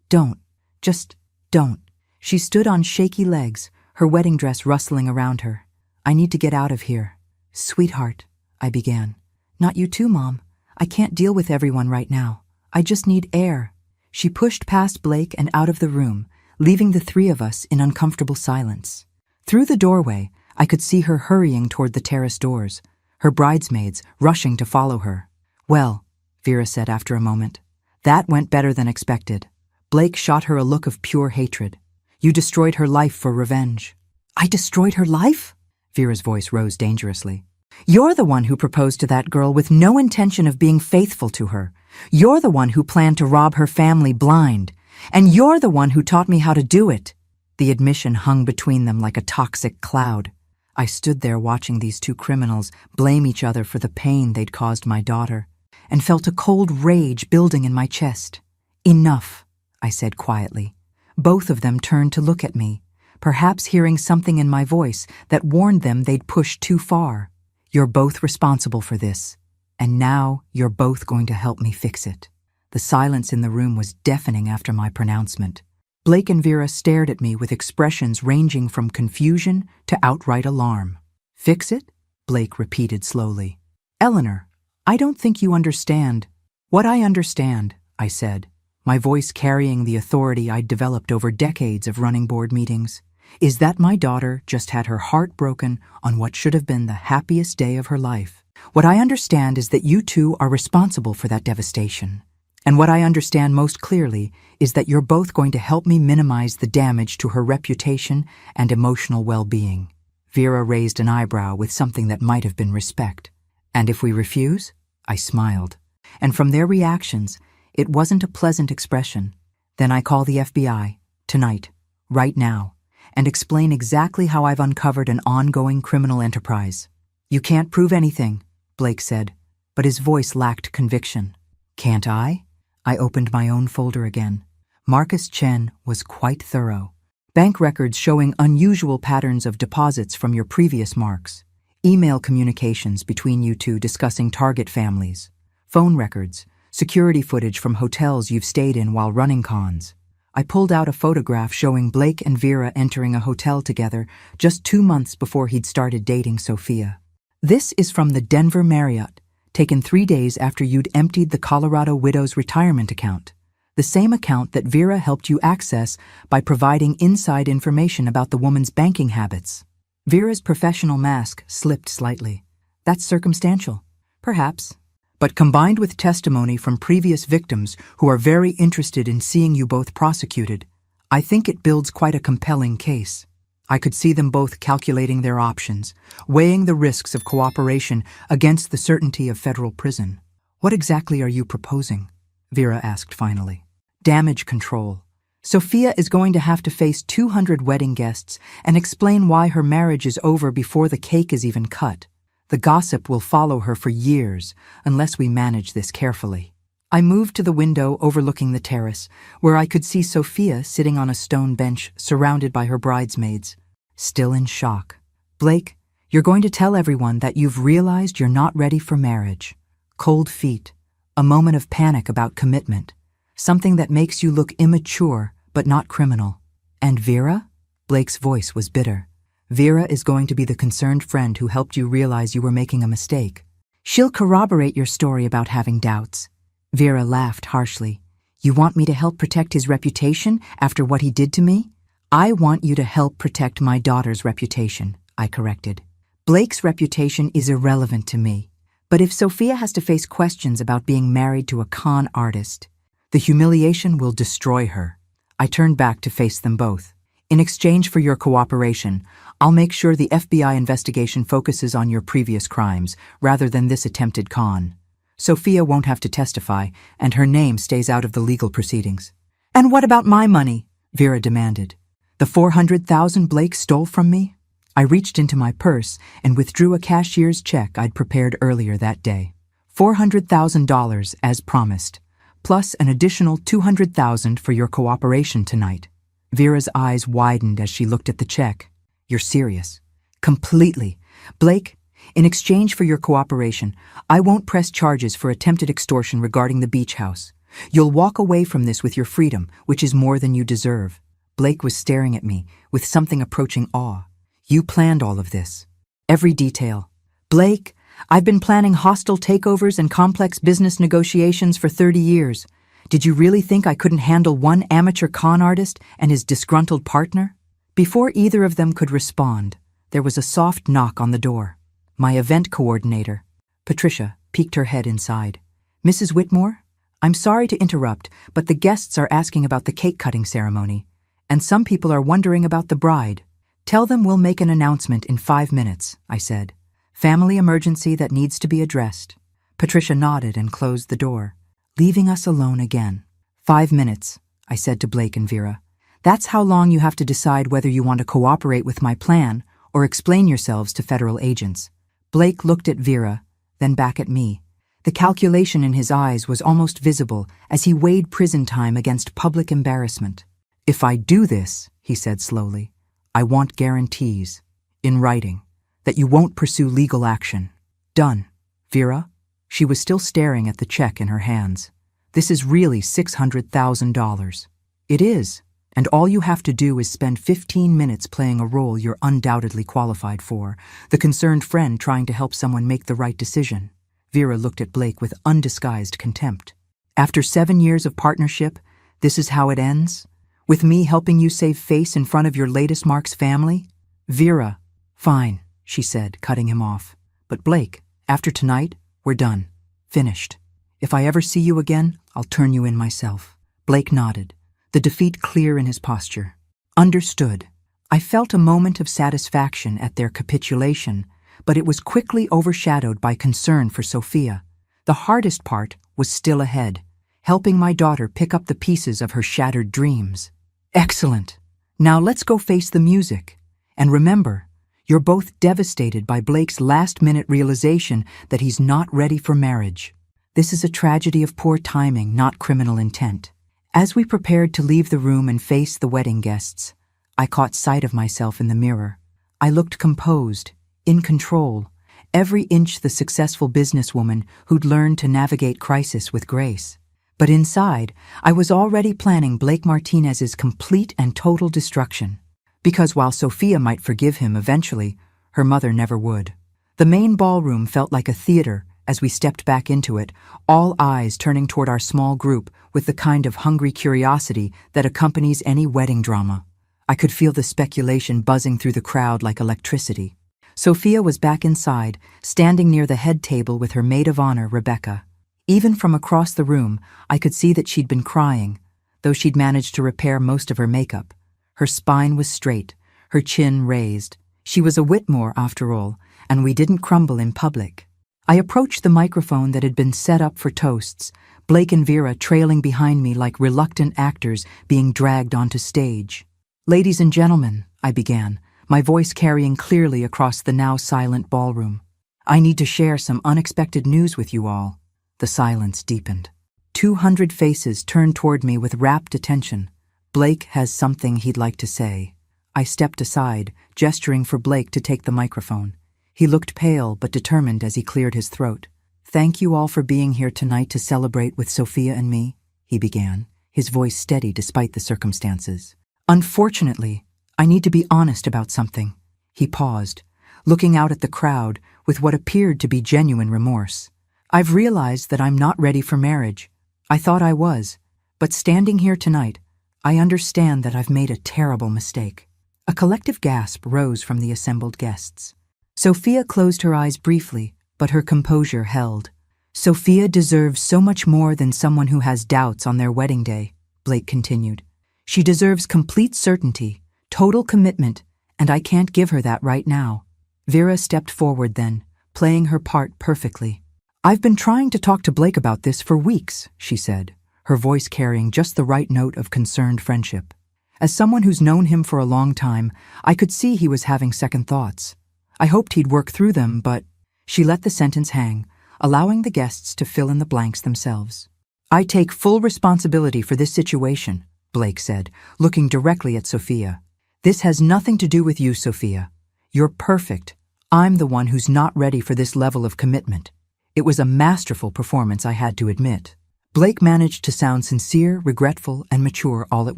Don't. Just don't. She stood on shaky legs, her wedding dress rustling around her. I need to get out of here. Sweetheart, I began. Not you too, Mom. I can't deal with everyone right now. I just need air. She pushed past Blake and out of the room, leaving the three of us in uncomfortable silence. Through the doorway, I could see her hurrying toward the terrace doors, her bridesmaids rushing to follow her. Well, Vera said after a moment, that went better than expected. Blake shot her a look of pure hatred. You destroyed her life for revenge. I destroyed her life? Vera's voice rose dangerously. You're the one who proposed to that girl with no intention of being faithful to her. You're the one who planned to rob her family blind. And you're the one who taught me how to do it. The admission hung between them like a toxic cloud. I stood there watching these two criminals blame each other for the pain they'd caused my daughter, and felt a cold rage building in my chest. Enough, I said quietly. Both of them turned to look at me, perhaps hearing something in my voice that warned them they'd pushed too far. You're both responsible for this, and now you're both going to help me fix it. The silence in the room was deafening after my pronouncement. Blake and Vera stared at me with expressions ranging from confusion to outright alarm. Fix it? Blake repeated slowly. Eleanor, I don't think you understand. What I understand, I said, my voice carrying the authority I'd developed over decades of running board meetings, is that my daughter just had her heart broken on what should have been the happiest day of her life. What I understand is that you two are responsible for that devastation. And what I understand most clearly is that you're both going to help me minimize the damage to her reputation and emotional well-being. Vera raised an eyebrow with something that might have been respect. And if we refuse? I smiled. And from their reactions, it wasn't a pleasant expression. Then I call the FBI, tonight, right now, and explain exactly how I've uncovered an ongoing criminal enterprise. You can't prove anything, Blake said, but his voice lacked conviction. Can't I? I opened my own folder again. Marcus Chen was quite thorough. Bank records showing unusual patterns of deposits from your previous marks. Email communications between you two discussing target families. Phone records. Security footage from hotels you've stayed in while running cons. I pulled out a photograph showing Blake and Vera entering a hotel together just 2 months before he'd started dating Sophia. This is from the Denver Marriott, taken 3 days after you'd emptied the Colorado Widow's retirement account, the same account that Vera helped you access by providing inside information about the woman's banking habits. Vera's professional mask slipped slightly. That's circumstantial. Perhaps. But combined with testimony from previous victims who are very interested in seeing you both prosecuted, I think it builds quite a compelling case. I could see them both calculating their options, weighing the risks of cooperation against the certainty of federal prison. What exactly are you proposing? Vera asked finally. Damage control. Sophia is going to have to face 200 wedding guests and explain why her marriage is over before the cake is even cut. The gossip will follow her for years unless we manage this carefully. I moved to the window overlooking the terrace, where I could see Sophia sitting on a stone bench surrounded by her bridesmaids, still in shock. Blake, you're going to tell everyone that you've realized you're not ready for marriage. Cold feet, a moment of panic about commitment, something that makes you look immature but not criminal. And Vera? Blake's voice was bitter. Vera is going to be the concerned friend who helped you realize you were making a mistake. She'll corroborate your story about having doubts. Vera laughed harshly. You want me to help protect his reputation after what he did to me? I want you to help protect my daughter's reputation, I corrected. Blake's reputation is irrelevant to me. But if Sophia has to face questions about being married to a con artist, the humiliation will destroy her. I turned back to face them both. In exchange for your cooperation, I'll make sure the FBI investigation focuses on your previous crimes rather than this attempted con. Sophia won't have to testify, and her name stays out of the legal proceedings. And what about my money? Vera demanded. The $400,000 Blake stole from me? I reached into my purse and withdrew a cashier's check I'd prepared earlier that day. $400,000 as promised, plus an additional $200,000 for your cooperation tonight. Vera's eyes widened as she looked at the check. You're serious? Completely. Blake, in exchange for your cooperation, I won't press charges for attempted extortion regarding the beach house. You'll walk away from this with your freedom, which is more than you deserve. Blake was staring at me with something approaching awe. You planned all of this. Every detail. Blake, I've been planning hostile takeovers and complex business negotiations for 30 years. Did you really think I couldn't handle one amateur con artist and his disgruntled partner? Before either of them could respond, there was a soft knock on the door. My event coordinator, Patricia, peeked her head inside. Mrs. Whitmore? I'm sorry to interrupt, but the guests are asking about the cake-cutting ceremony, and some people are wondering about the bride. Tell them we'll make an announcement in 5 minutes, I said. Family emergency that needs to be addressed. Patricia nodded and closed the door, leaving us alone again. 5 minutes, I said to Blake and Vera. That's how long you have to decide whether you want to cooperate with my plan or explain yourselves to federal agents. Blake looked at Vera, then back at me. The calculation in his eyes was almost visible as he weighed prison time against public embarrassment. If I do this, he said slowly, I want guarantees, in writing, that you won't pursue legal action. Done. Vera? She was still staring at the check in her hands. This is really $600,000. It is, and all you have to do is spend 15 minutes playing a role you're undoubtedly qualified for, the concerned friend trying to help someone make the right decision. Vera looked at Blake with undisguised contempt. After 7 years of partnership, this is how it ends? With me helping you save face in front of your latest Mark's family? Vera. Fine, she said, cutting him off. But Blake, after tonight, we're done. Finished. If I ever see you again, I'll turn you in myself. Blake nodded, the defeat clear in his posture. Understood. I felt a moment of satisfaction at their capitulation, but it was quickly overshadowed by concern for Sophia. The hardest part was still ahead, helping my daughter pick up the pieces of her shattered dreams. Excellent. Now let's go face the music. And remember, you're both devastated by Blake's last-minute realization that he's not ready for marriage. This is a tragedy of poor timing, not criminal intent. As we prepared to leave the room and face the wedding guests, I caught sight of myself in the mirror. I looked composed, in control, every inch the successful businesswoman who'd learned to navigate crisis with grace. But inside, I was already planning Blake Martinez's complete and total destruction. Because while Sophia might forgive him eventually, her mother never would. The main ballroom felt like a theater as we stepped back into it, all eyes turning toward our small group with the kind of hungry curiosity that accompanies any wedding drama. I could feel the speculation buzzing through the crowd like electricity. Sophia was back inside, standing near the head table with her maid of honor, Rebecca. Even from across the room, I could see that she'd been crying, though she'd managed to repair most of her makeup. Her spine was straight, her chin raised. She was a Whitmore, after all, and we didn't crumble in public. I approached the microphone that had been set up for toasts, Blake and Vera trailing behind me like reluctant actors being dragged onto stage. Ladies and gentlemen, I began, my voice carrying clearly across the now silent ballroom. I need to share some unexpected news with you all. The silence deepened. 200 faces turned toward me with rapt attention. Blake has something he'd like to say. I stepped aside, gesturing for Blake to take the microphone. He looked pale but determined as he cleared his throat. Thank you all for being here tonight to celebrate with Sophia and me, he began, his voice steady despite the circumstances. Unfortunately, I need to be honest about something. He paused, looking out at the crowd with what appeared to be genuine remorse. I've realized that I'm not ready for marriage. I thought I was, but standing here tonight, I understand that I've made a terrible mistake. A collective gasp rose from the assembled guests. Sophia closed her eyes briefly, but her composure held. Sophia deserves so much more than someone who has doubts on their wedding day, Blake continued. She deserves complete certainty, total commitment, and I can't give her that right now. Vera stepped forward then, playing her part perfectly. I've been trying to talk to Blake about this for weeks, she said, her voice carrying just the right note of concerned friendship. As someone who's known him for a long time, I could see he was having second thoughts. I hoped he'd work through them, but she let the sentence hang, allowing the guests to fill in the blanks themselves. I take full responsibility for this situation, Blake said, looking directly at Sophia. This has nothing to do with you, Sophia. You're perfect. I'm the one who's not ready for this level of commitment. It was a masterful performance, I had to admit. Blake managed to sound sincere, regretful, and mature all at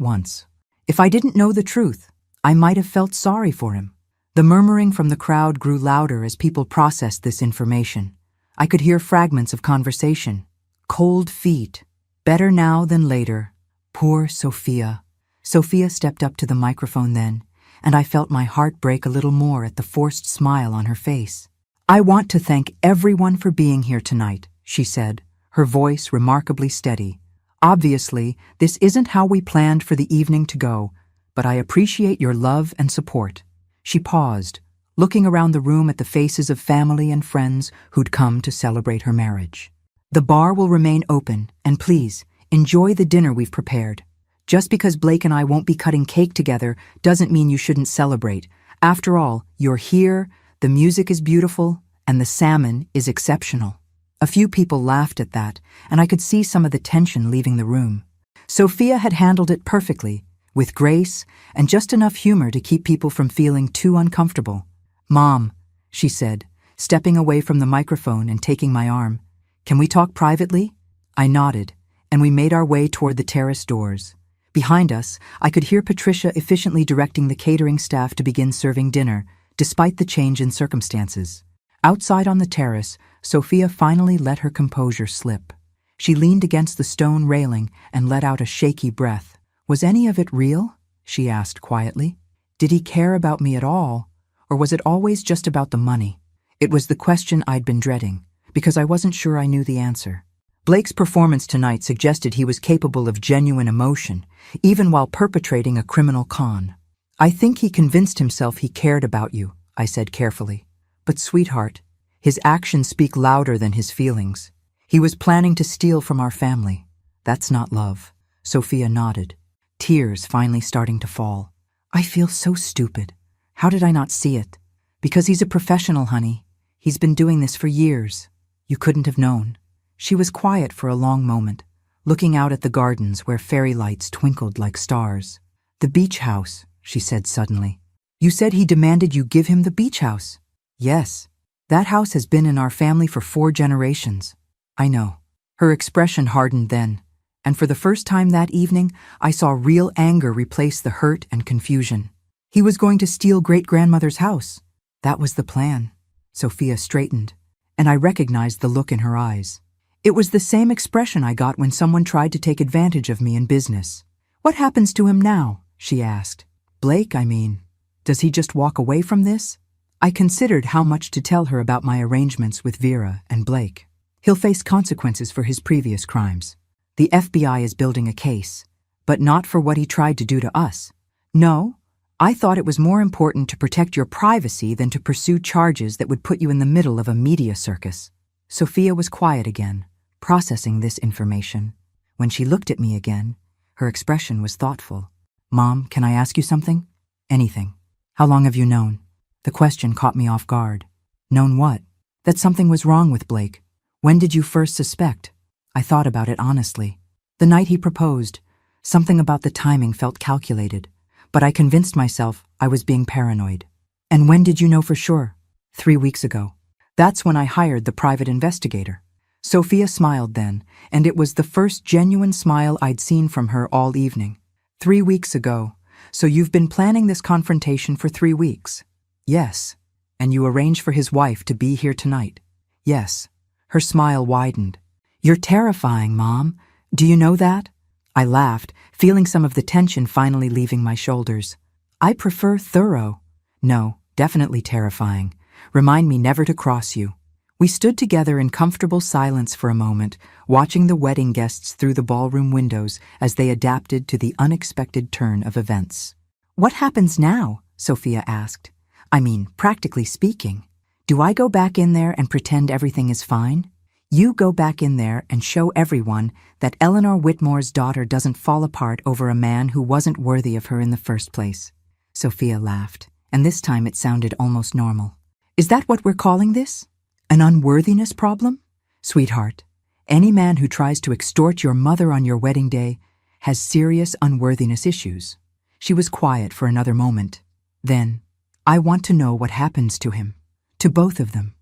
once. If I didn't know the truth, I might have felt sorry for him. The murmuring from the crowd grew louder as people processed this information. I could hear fragments of conversation. Cold feet. Better now than later. Poor Sophia. Sophia stepped up to the microphone then, and I felt my heart break a little more at the forced smile on her face. I want to thank everyone for being here tonight, she said, her voice remarkably steady. Obviously, this isn't how we planned for the evening to go, but I appreciate your love and support. She paused, looking around the room at the faces of family and friends who'd come to celebrate her marriage. The bar will remain open, and please, enjoy the dinner we've prepared. Just because Blake and I won't be cutting cake together doesn't mean you shouldn't celebrate. After all, you're here, the music is beautiful, and the salmon is exceptional. A few people laughed at that, and I could see some of the tension leaving the room. Sophia had handled it perfectly, with grace and just enough humor to keep people from feeling too uncomfortable. Mom, she said, stepping away from the microphone and taking my arm. Can we talk privately? I nodded, and we made our way toward the terrace doors. Behind us, I could hear Patricia efficiently directing the catering staff to begin serving dinner, despite the change in circumstances. Outside on the terrace, Sophia finally let her composure slip. She leaned against the stone railing and let out a shaky breath. Was any of it real? She asked quietly. Did he care about me at all? Or was it always just about the money? It was the question I'd been dreading, because I wasn't sure I knew the answer. Blake's performance tonight suggested he was capable of genuine emotion, even while perpetrating a criminal con. I think he convinced himself he cared about you, I said carefully. But sweetheart, his actions speak louder than his feelings. He was planning to steal from our family. That's not love. Sophia nodded, tears finally starting to fall. I feel so stupid. How did I not see it? Because he's a professional, honey. He's been doing this for years. You couldn't have known. She was quiet for a long moment, looking out at the gardens where fairy lights twinkled like stars. The beach house, she said suddenly. You said he demanded you give him the beach house. Yes. That house has been in our family for 4 generations. I know. Her expression hardened then, and for the first time that evening, I saw real anger replace the hurt and confusion. He was going to steal great-grandmother's house. That was the plan. Sophia straightened, and I recognized the look in her eyes. It was the same expression I got when someone tried to take advantage of me in business. What happens to him now? She asked. Blake, I mean. Does he just walk away from this? I considered how much to tell her about my arrangements with Vera and Blake. He'll face consequences for his previous crimes. The FBI is building a case, but not for what he tried to do to us. No, I thought it was more important to protect your privacy than to pursue charges that would put you in the middle of a media circus. Sophia was quiet again, processing this information. When she looked at me again, her expression was thoughtful. Mom, can I ask you something? Anything. How long have you known? The question caught me off guard. Known what? That something was wrong with Blake. When did you first suspect? I thought about it honestly. The night he proposed. Something about the timing felt calculated, but I convinced myself I was being paranoid. And when did you know for sure? 3 weeks ago. That's when I hired the private investigator. Sophia smiled then, and it was the first genuine smile I'd seen from her all evening. 3 weeks ago. So you've been planning this confrontation for 3 weeks? Yes. And you arranged for his wife to be here tonight? Yes. Her smile widened. You're terrifying, Mom. Do you know that? I laughed, feeling some of the tension finally leaving my shoulders. I prefer thorough. No, definitely terrifying. Remind me never to cross you. We stood together in comfortable silence for a moment, watching the wedding guests through the ballroom windows as they adapted to the unexpected turn of events. What happens now? Sophia asked. I mean, practically speaking. Do I go back in there and pretend everything is fine? You go back in there and show everyone that Eleanor Whitmore's daughter doesn't fall apart over a man who wasn't worthy of her in the first place. Sophia laughed, and this time it sounded almost normal. Is that what we're calling this? An unworthiness problem? Sweetheart, any man who tries to extort your mother on your wedding day has serious unworthiness issues. She was quiet for another moment. Then, I want to know what happens to him. To both of them.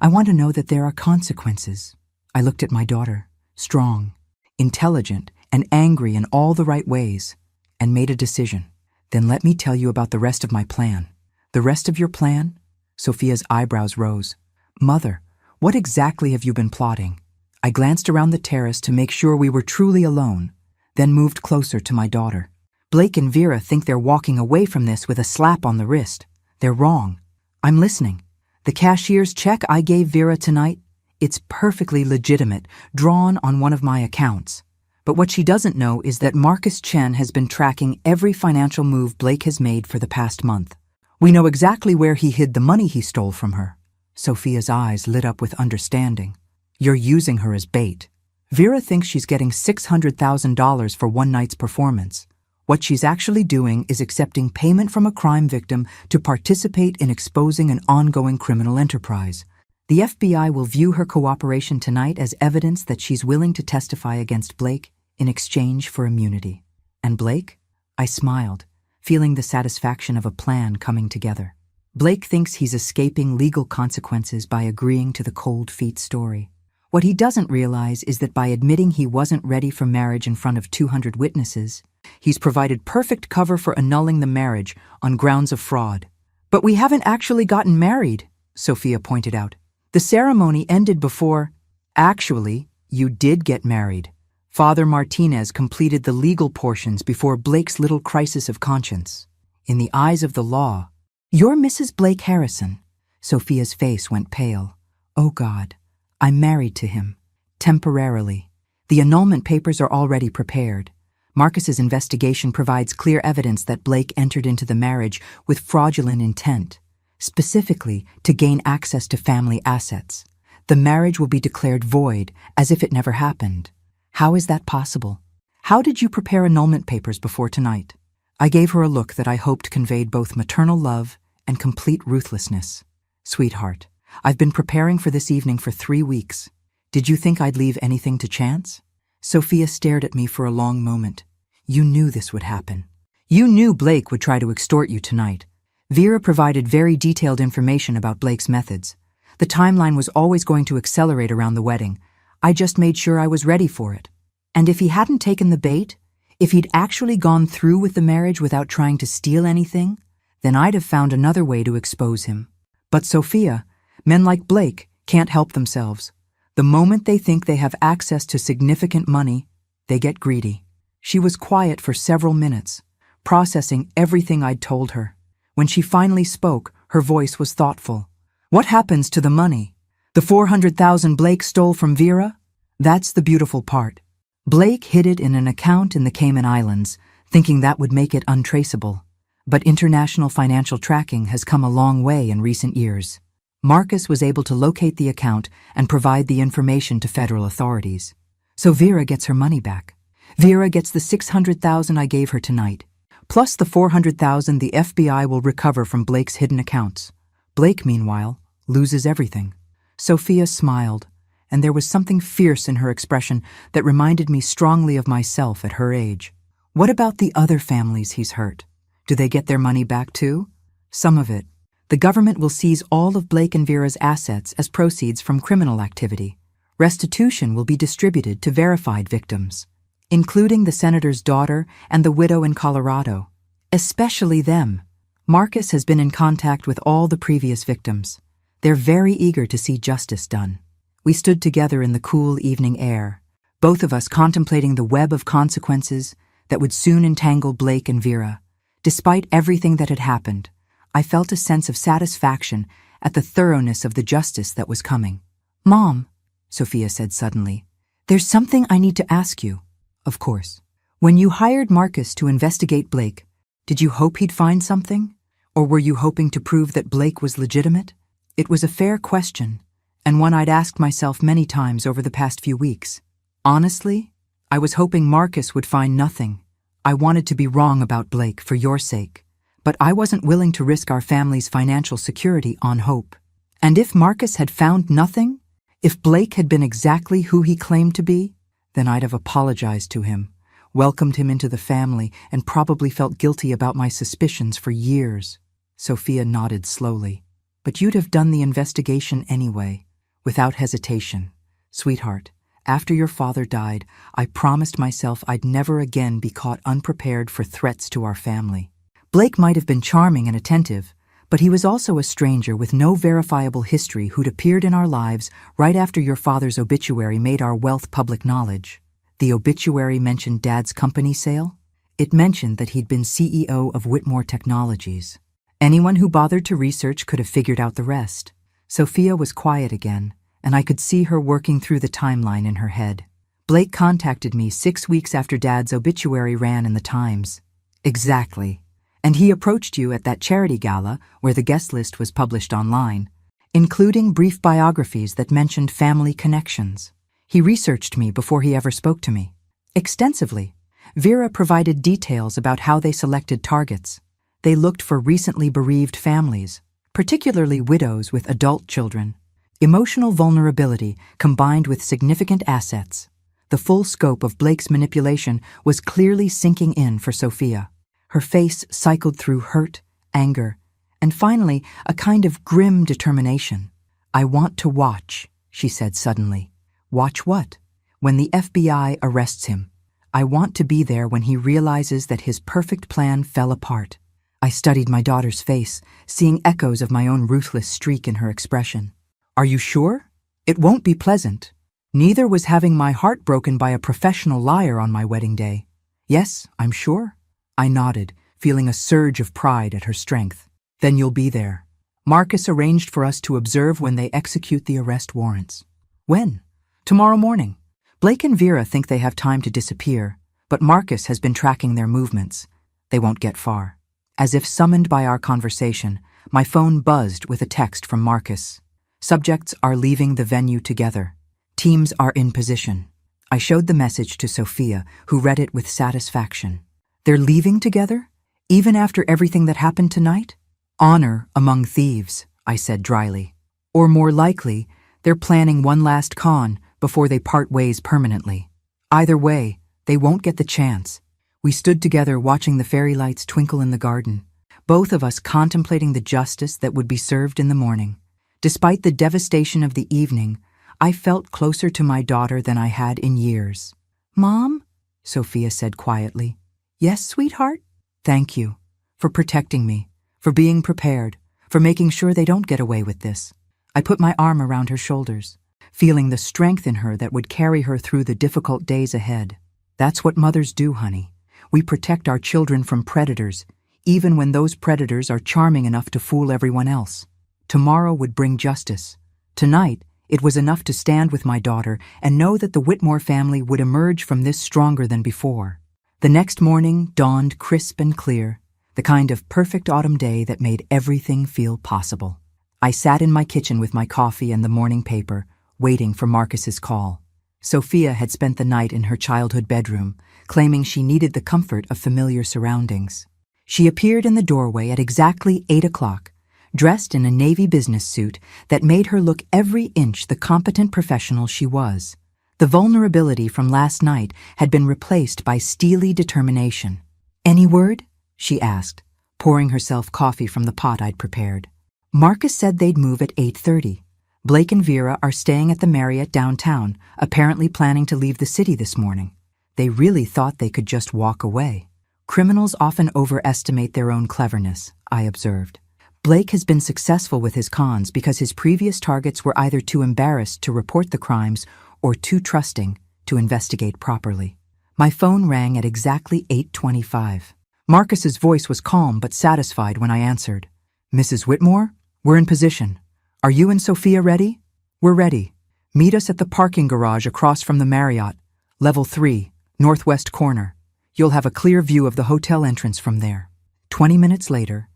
I want to know that there are consequences. I looked at my daughter, strong, intelligent, and angry in all the right ways, and made a decision. Then let me tell you about the rest of my plan. The rest of your plan? Sophia's eyebrows rose. Mother, what exactly have you been plotting? I glanced around the terrace to make sure we were truly alone, then moved closer to my daughter. Blake and Vera think they're walking away from this with a slap on the wrist. They're wrong. I'm listening. The cashier's check I gave Vera tonight, it's perfectly legitimate, drawn on one of my accounts. But what she doesn't know is that Marcus Chen has been tracking every financial move Blake has made for the past month. We know exactly where he hid the money he stole from her. Sophia's eyes lit up with understanding. You're using her as bait. Vera thinks she's getting $600,000 for one night's performance. What she's actually doing is accepting payment from a crime victim to participate in exposing an ongoing criminal enterprise. The FBI will view her cooperation tonight as evidence that she's willing to testify against Blake in exchange for immunity. And Blake? I smiled, feeling the satisfaction of a plan coming together. Blake thinks he's escaping legal consequences by agreeing to the cold feet story. What he doesn't realize is that by admitting he wasn't ready for marriage in front of 200 witnesses, he's provided perfect cover for annulling the marriage on grounds of fraud. But we haven't actually gotten married, Sophia pointed out. The ceremony ended before… Actually, you did get married. Father Martinez completed the legal portions before Blake's little crisis of conscience. In the eyes of the law, you're Mrs. Blake Harrison. Sophia's face went pale. Oh God, I'm married to him. Temporarily. The annulment papers are already prepared. Marcus's investigation provides clear evidence that Blake entered into the marriage with fraudulent intent, specifically to gain access to family assets. The marriage will be declared void, as if it never happened. How is that possible? How did you prepare annulment papers before tonight? I gave her a look that I hoped conveyed both maternal love and complete ruthlessness. Sweetheart, I've been preparing for this evening for 3 weeks. Did you think I'd leave anything to chance? Sophia stared at me for a long moment. You knew this would happen. You knew Blake would try to extort you tonight. Vera provided very detailed information about Blake's methods. The timeline was always going to accelerate around the wedding. I just made sure I was ready for it. And if he hadn't taken the bait, if he'd actually gone through with the marriage without trying to steal anything, then I'd have found another way to expose him. But Sophia, men like Blake can't help themselves. The moment they think they have access to significant money, they get greedy. She was quiet for several minutes, processing everything I'd told her. When she finally spoke, her voice was thoughtful. What happens to the money? The $400,000 Blake stole from Vera? That's the beautiful part. Blake hid it in an account in the Cayman Islands, thinking that would make it untraceable. But international financial tracking has come a long way in recent years. Marcus was able to locate the account and provide the information to federal authorities. So Vera gets her money back. Vera gets the $600,000 I gave her tonight, plus the $400,000 the FBI will recover from Blake's hidden accounts. Blake, meanwhile, loses everything. Sophia smiled, and there was something fierce in her expression that reminded me strongly of myself at her age. What about the other families he's hurt? Do they get their money back too? Some of it. The government will seize all of Blake and Vera's assets as proceeds from criminal activity. Restitution will be distributed to verified victims, including the senator's daughter and the widow in Colorado. Especially them. Marcus has been in contact with all the previous victims. They're very eager to see justice done. We stood together in the cool evening air, both of us contemplating the web of consequences that would soon entangle Blake and Vera. Despite everything that had happened, I felt a sense of satisfaction at the thoroughness of the justice that was coming. Mom, Sophia said suddenly, there's something I need to ask you. Of course. When you hired Marcus to investigate Blake, did you hope he'd find something? Or were you hoping to prove that Blake was legitimate? It was a fair question, and one I'd asked myself many times over the past few weeks. Honestly, I was hoping Marcus would find nothing. I wanted to be wrong about Blake for your sake, but I wasn't willing to risk our family's financial security on hope. And if Marcus had found nothing, if Blake had been exactly who he claimed to be, then I'd have apologized to him, welcomed him into the family, and probably felt guilty about my suspicions for years. Sophia nodded slowly. But you'd have done the investigation anyway, without hesitation. Sweetheart, after your father died, I promised myself I'd never again be caught unprepared for threats to our family. Blake might have been charming and attentive, but he was also a stranger with no verifiable history who'd appeared in our lives right after your father's obituary made our wealth public knowledge. The obituary mentioned Dad's company sale. It mentioned that he'd been CEO of Whitmore Technologies. Anyone who bothered to research could have figured out the rest. Sophia was quiet again, and I could see her working through the timeline in her head. Blake contacted me 6 weeks after Dad's obituary ran in the Times. Exactly. And he approached you at that charity gala where the guest list was published online, including brief biographies that mentioned family connections. He researched me before he ever spoke to me. Extensively. Vera provided details about how they selected targets. They looked for recently bereaved families, particularly widows with adult children. Emotional vulnerability combined with significant assets. The full scope of Blake's manipulation was clearly sinking in for Sophia. Her face cycled through hurt, anger, and finally a kind of grim determination. I want to watch, she said suddenly. Watch what? When the FBI arrests him. I want to be there when he realizes that his perfect plan fell apart. I studied my daughter's face, seeing echoes of my own ruthless streak in her expression. Are you sure? It won't be pleasant. Neither was having my heart broken by a professional liar on my wedding day. Yes, I'm sure. I nodded, feeling a surge of pride at her strength. Then you'll be there. Marcus arranged for us to observe when they execute the arrest warrants. When? Tomorrow morning. Blake and Vera think they have time to disappear, but Marcus has been tracking their movements. They won't get far. As if summoned by our conversation, my phone buzzed with a text from Marcus. Subjects are leaving the venue together. Teams are in position. I showed the message to Sophia, who read it with satisfaction. They're leaving together? Even after everything that happened tonight? Honor among thieves, I said dryly. Or more likely, they're planning one last con before they part ways permanently. Either way, they won't get the chance. We stood together watching the fairy lights twinkle in the garden, both of us contemplating the justice that would be served in the morning. Despite the devastation of the evening, I felt closer to my daughter than I had in years. Mom? Sophia said quietly. Yes, sweetheart? Thank you. For protecting me. For being prepared. For making sure they don't get away with this. I put my arm around her shoulders, feeling the strength in her that would carry her through the difficult days ahead. That's what mothers do, honey. We protect our children from predators, even when those predators are charming enough to fool everyone else. Tomorrow would bring justice. Tonight, it was enough to stand with my daughter and know that the Whitmore family would emerge from this stronger than before. The next morning dawned crisp and clear, the kind of perfect autumn day that made everything feel possible. I sat in my kitchen with my coffee and the morning paper, waiting for Marcus's call. Sophia had spent the night in her childhood bedroom, claiming she needed the comfort of familiar surroundings. She appeared in the doorway at exactly 8 o'clock, dressed in a navy business suit that made her look every inch the competent professional she was. The vulnerability from last night had been replaced by steely determination. Any word? She asked, pouring herself coffee from the pot I'd prepared. Marcus said they'd move at 8:30. Blake and Vera are staying at the Marriott downtown, apparently planning to leave the city this morning. They really thought they could just walk away. Criminals often overestimate their own cleverness, I observed. Blake has been successful with his cons because his previous targets were either too embarrassed to report the crimes or too trusting to investigate properly. My phone rang at exactly 8:25. Marcus's voice was calm but satisfied when I answered. Mrs. Whitmore, we're in position. Are you and Sophia ready? We're ready. Meet us at the parking garage across from the Marriott, level 3, northwest corner. You'll have a clear view of the hotel entrance from there. 20 minutes later,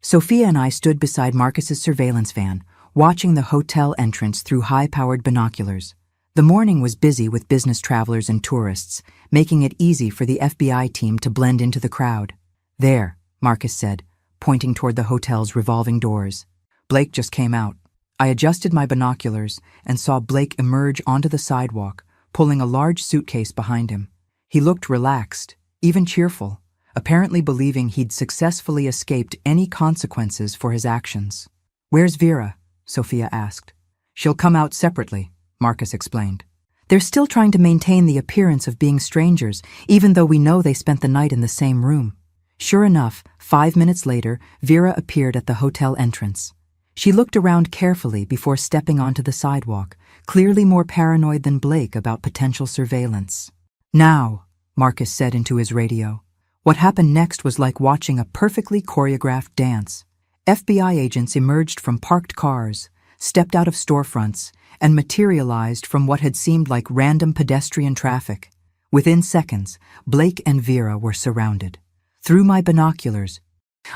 Sophia and I stood beside Marcus's surveillance van, watching the hotel entrance through high-powered binoculars. The morning was busy with business travelers and tourists, making it easy for the FBI team to blend into the crowd. "There," Marcus said, pointing toward the hotel's revolving doors. "Blake just came out." I adjusted my binoculars and saw Blake emerge onto the sidewalk, pulling a large suitcase behind him. He looked relaxed, even cheerful, apparently believing he'd successfully escaped any consequences for his actions. "Where's Vera?" Sophia asked. "She'll come out separately," Marcus explained. "They're still trying to maintain the appearance of being strangers, even though we know they spent the night in the same room." Sure enough, 5 minutes later, Vera appeared at the hotel entrance. She looked around carefully before stepping onto the sidewalk, clearly more paranoid than Blake about potential surveillance. "Now," Marcus said into his radio. What happened next was like watching a perfectly choreographed dance. FBI agents emerged from parked cars, stepped out of storefronts, and materialized from what had seemed like random pedestrian traffic. Within seconds, Blake and Vera were surrounded. Through my binoculars,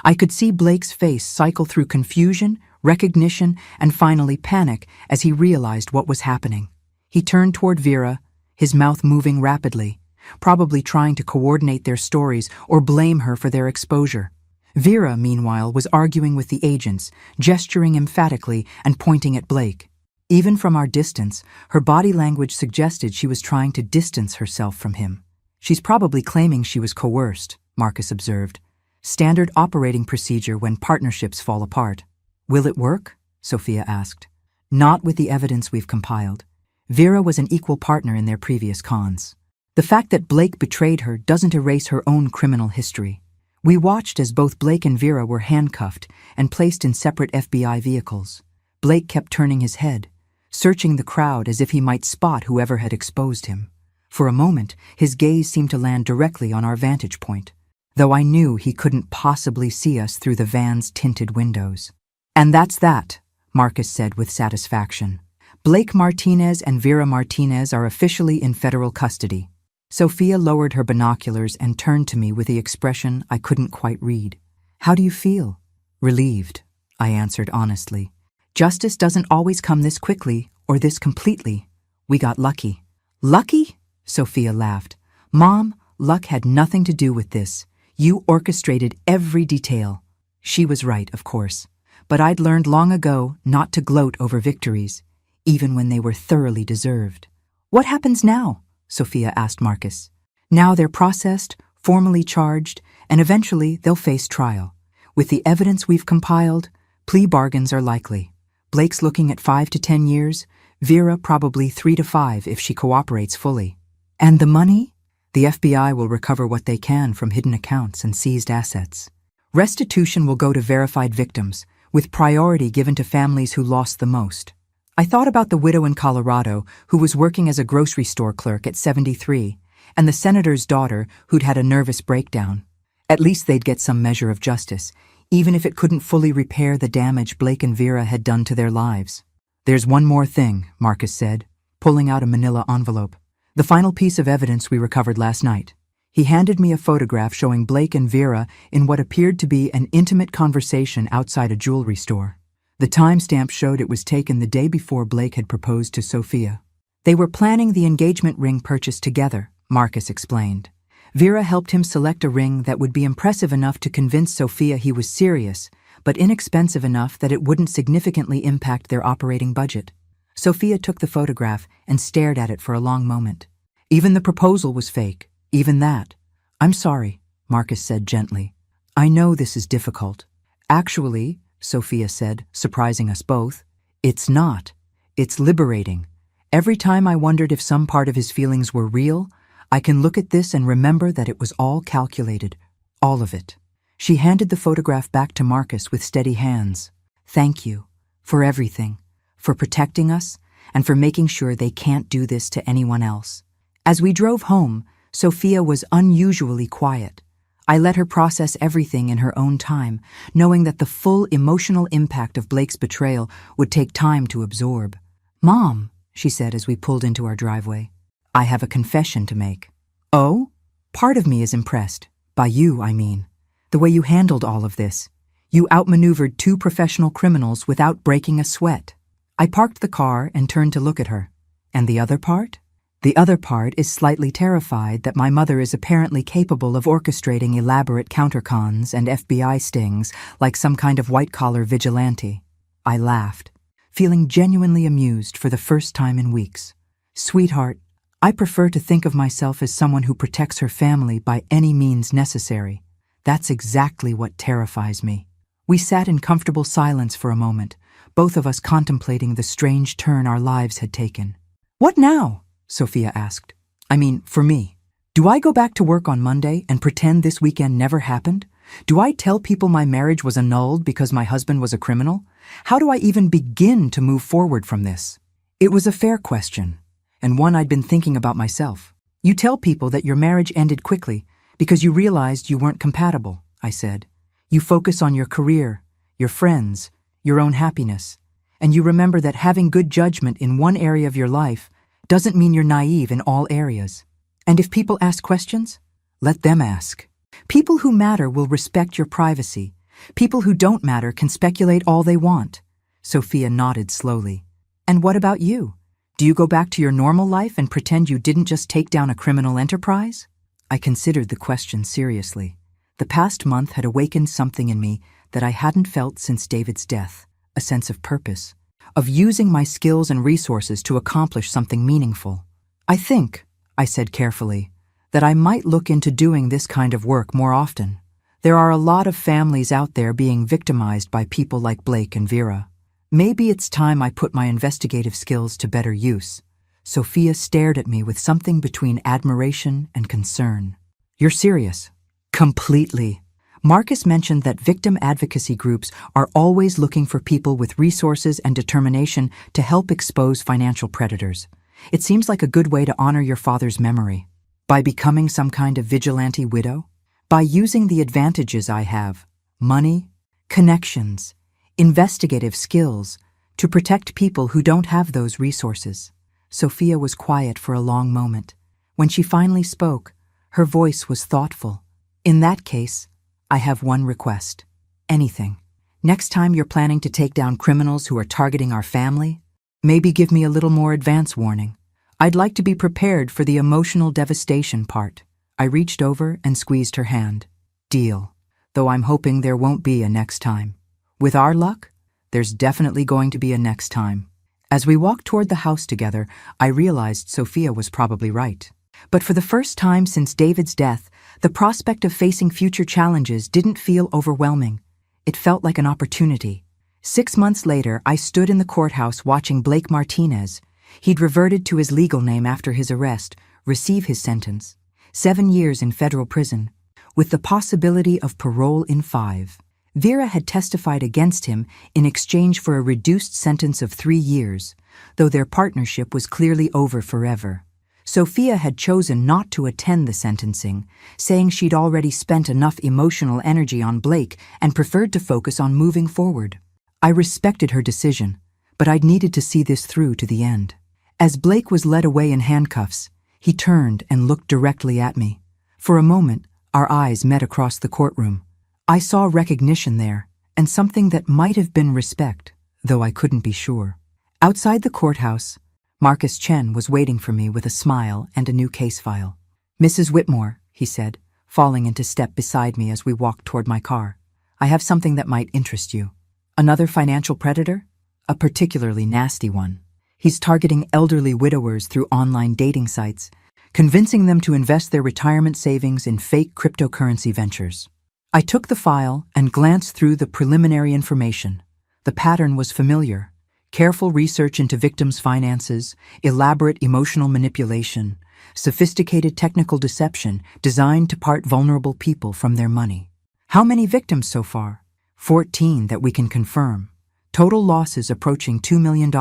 I could see Blake's face cycle through confusion, recognition, and finally panic as he realized what was happening. He turned toward Vera, his mouth moving rapidly, probably trying to coordinate their stories or blame her for their exposure. Vera, meanwhile, was arguing with the agents, gesturing emphatically and pointing at Blake. Even from our distance, her body language suggested she was trying to distance herself from him. "She's probably claiming she was coerced," Marcus observed. "Standard operating procedure when partnerships fall apart." "Will it work?" Sophia asked. "Not with the evidence we've compiled. Vera was an equal partner in their previous cons. The fact that Blake betrayed her doesn't erase her own criminal history. We watched as both Blake and Vera were handcuffed and placed in separate FBI vehicles. Blake kept turning his head, searching the crowd as if he might spot whoever had exposed him. For a moment, his gaze seemed to land directly on our vantage point, though I knew he couldn't possibly see us through the van's tinted windows. "And that's that," Marcus said with satisfaction. "Blake Martinez and Vera Martinez are officially in federal custody." Sophia lowered her binoculars and turned to me with the expression I couldn't quite read. "How do you feel?" "Relieved," I answered honestly. "Justice doesn't always come this quickly or this completely. We got lucky." "Lucky?" Sophia laughed. "Mom, luck had nothing to do with this. You orchestrated every detail." She was right, of course. But I'd learned long ago not to gloat over victories, even when they were thoroughly deserved. "What happens now?" Sophia asked Marcus. "Now they're processed, formally charged, and eventually they'll face trial. With the evidence we've compiled, plea bargains are likely. Blake's looking at 5 to 10 years, Vera probably 3 to 5 if she cooperates fully. And the money? The FBI will recover what they can from hidden accounts and seized assets. Restitution will go to verified victims, with priority given to families who lost the most." I thought about the widow in Colorado who was working as a grocery store clerk at 73, and the senator's daughter who'd had a nervous breakdown. At least they'd get some measure of justice, even if it couldn't fully repair the damage Blake and Vera had done to their lives. "There's one more thing," Marcus said, pulling out a manila envelope. "The final piece of evidence we recovered last night." He handed me a photograph showing Blake and Vera in what appeared to be an intimate conversation outside a jewelry store. The timestamp showed it was taken the day before Blake had proposed to Sophia. They were planning the engagement ring purchase together, Marcus explained. Vera helped him select a ring that would be impressive enough to convince Sophia he was serious, but inexpensive enough that it wouldn't significantly impact their operating budget. Sophia took the photograph and stared at it for a long moment. "Even the proposal was fake, even that." "I'm sorry," Marcus said gently. "I know this is difficult." "Actually," Sophia said, surprising us both, "it's not. It's liberating. Every time I wondered if some part of his feelings were real, I can look at this and remember that it was all calculated, all of it." She handed the photograph back to Marcus with steady hands. "Thank you for everything, for protecting us, and for making sure they can't do this to anyone else." As we drove home, Sophia was unusually quiet. I let her process everything in her own time, knowing that the full emotional impact of Blake's betrayal would take time to absorb. "Mom," she said as we pulled into our driveway, "I have a confession to make." "Oh?" "Part of me is impressed. By you, I mean. The way you handled all of this. You outmaneuvered 2 professional criminals without breaking a sweat. I parked the car and turned to look at her. And the other part? The other part is slightly terrified that my mother is apparently capable of orchestrating elaborate countercons and FBI stings like some kind of white-collar vigilante. I laughed, feeling genuinely amused for the first time in weeks. Sweetheart, I prefer to think of myself as someone who protects her family by any means necessary. That's exactly what terrifies me. We sat in comfortable silence for a moment, both of us contemplating the strange turn our lives had taken. What now? Sophia asked. I mean, for me. Do I go back to work on Monday and pretend this weekend never happened? Do I tell people my marriage was annulled because my husband was a criminal? How do I even begin to move forward from this? It was a fair question, and one I'd been thinking about myself. You tell people that your marriage ended quickly because you realized you weren't compatible, I said. You focus on your career, your friends, your own happiness, and you remember that having good judgment in one area of your life doesn't mean you're naive in all areas. And if people ask questions, let them ask. People who matter will respect your privacy. People who don't matter can speculate all they want. Sophia nodded slowly. And what about you? Do you go back to your normal life and pretend you didn't just take down a criminal enterprise? I considered the question seriously. The past month had awakened something in me that I hadn't felt since David's death, a sense of purpose, of using my skills and resources to accomplish something meaningful. I think, I said carefully, that I might look into doing this kind of work more often. There are a lot of families out there being victimized by people like Blake and Vera. Maybe it's time I put my investigative skills to better use. Sophia stared at me with something between admiration and concern. You're serious? Completely. Marcus mentioned that victim advocacy groups are always looking for people with resources and determination to help expose financial predators. It seems like a good way to honor your father's memory. By becoming some kind of vigilante widow? By using the advantages I have, money, connections, investigative skills, to protect people who don't have those resources. Sophia was quiet for a long moment. When she finally spoke, her voice was thoughtful. In that case, I have one request. Anything. Next time you're planning to take down criminals who are targeting our family, maybe give me a little more advance warning. I'd like to be prepared for the emotional devastation part. I reached over and squeezed her hand. Deal. Though I'm hoping there won't be a next time. With our luck, there's definitely going to be a next time. As we walked toward the house together, I realized Sophia was probably right. But for the first time since David's death, the prospect of facing future challenges didn't feel overwhelming. It felt like an opportunity. 6 months later, I stood in the courthouse watching Blake Martinez. He'd reverted to his legal name after his arrest, receive his sentence. 7 years in federal prison, with the possibility of parole in 5. Vera had testified against him in exchange for a reduced sentence of 3 years, though their partnership was clearly over forever. Sophia had chosen not to attend the sentencing, saying she'd already spent enough emotional energy on Blake and preferred to focus on moving forward. I respected her decision, but I'd needed to see this through to the end. As Blake was led away in handcuffs, he turned and looked directly at me. For a moment, our eyes met across the courtroom. I saw recognition there, and something that might have been respect, though I couldn't be sure. Outside the courthouse, Marcus Chen was waiting for me with a smile and a new case file. Mrs. Whitmore, he said, falling into step beside me as we walked toward my car. I have something that might interest you. Another financial predator? A particularly nasty one. He's targeting elderly widowers through online dating sites, convincing them to invest their retirement savings in fake cryptocurrency ventures. I took the file and glanced through the preliminary information. The pattern was familiar. Careful research into victims' finances, elaborate emotional manipulation, sophisticated technical deception designed to part vulnerable people from their money. How many victims so far? 14 that we can confirm. Total losses approaching $2 million.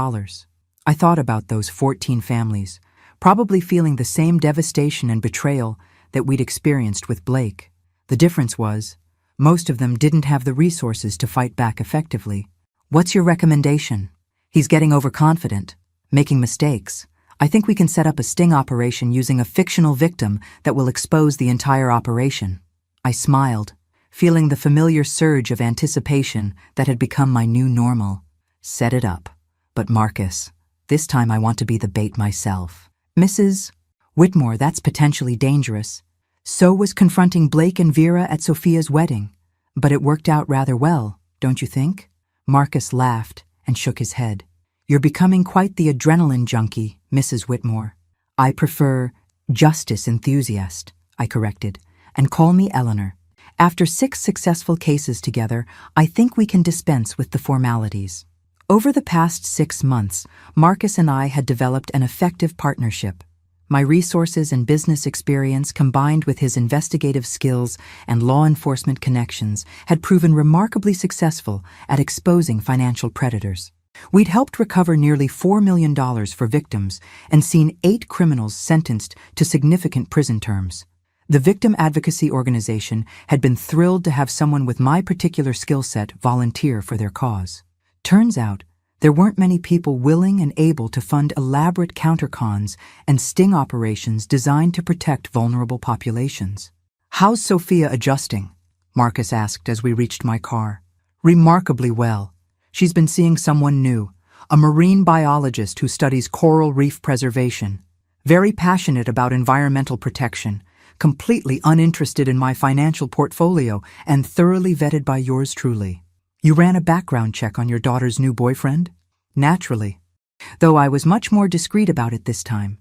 I thought about those 14 families, probably feeling the same devastation and betrayal that we'd experienced with Blake. The difference was, most of them didn't have the resources to fight back effectively. What's your recommendation? He's getting overconfident, making mistakes. I think we can set up a sting operation using a fictional victim that will expose the entire operation. I smiled, feeling the familiar surge of anticipation that had become my new normal. Set it up. But Marcus, this time I want to be the bait myself. Mrs. Whitmore, that's potentially dangerous. So was confronting Blake and Vera at Sophia's wedding. But it worked out rather well, don't you think? Marcus laughed and shook his head. You're becoming quite the adrenaline junkie, Mrs. Whitmore. I prefer justice enthusiast, I corrected, and call me Eleanor. After 6 successful cases together, I think we can dispense with the formalities. Over the past 6 months, Marcus and I had developed an effective partnership. My resources and business experience combined with his investigative skills and law enforcement connections had proven remarkably successful at exposing financial predators. We'd helped recover nearly $4 million for victims and seen 8 criminals sentenced to significant prison terms. The victim advocacy organization had been thrilled to have someone with my particular skill set volunteer for their cause. Turns out, there weren't many people willing and able to fund elaborate countercons and sting operations designed to protect vulnerable populations. How's Sophia adjusting? Marcus asked as we reached my car. Remarkably well. She's been seeing someone new, a marine biologist who studies coral reef preservation. Very passionate about environmental protection, completely uninterested in my financial portfolio, and thoroughly vetted by yours truly. You ran a background check on your daughter's new boyfriend? Naturally. Though I was much more discreet about it this time.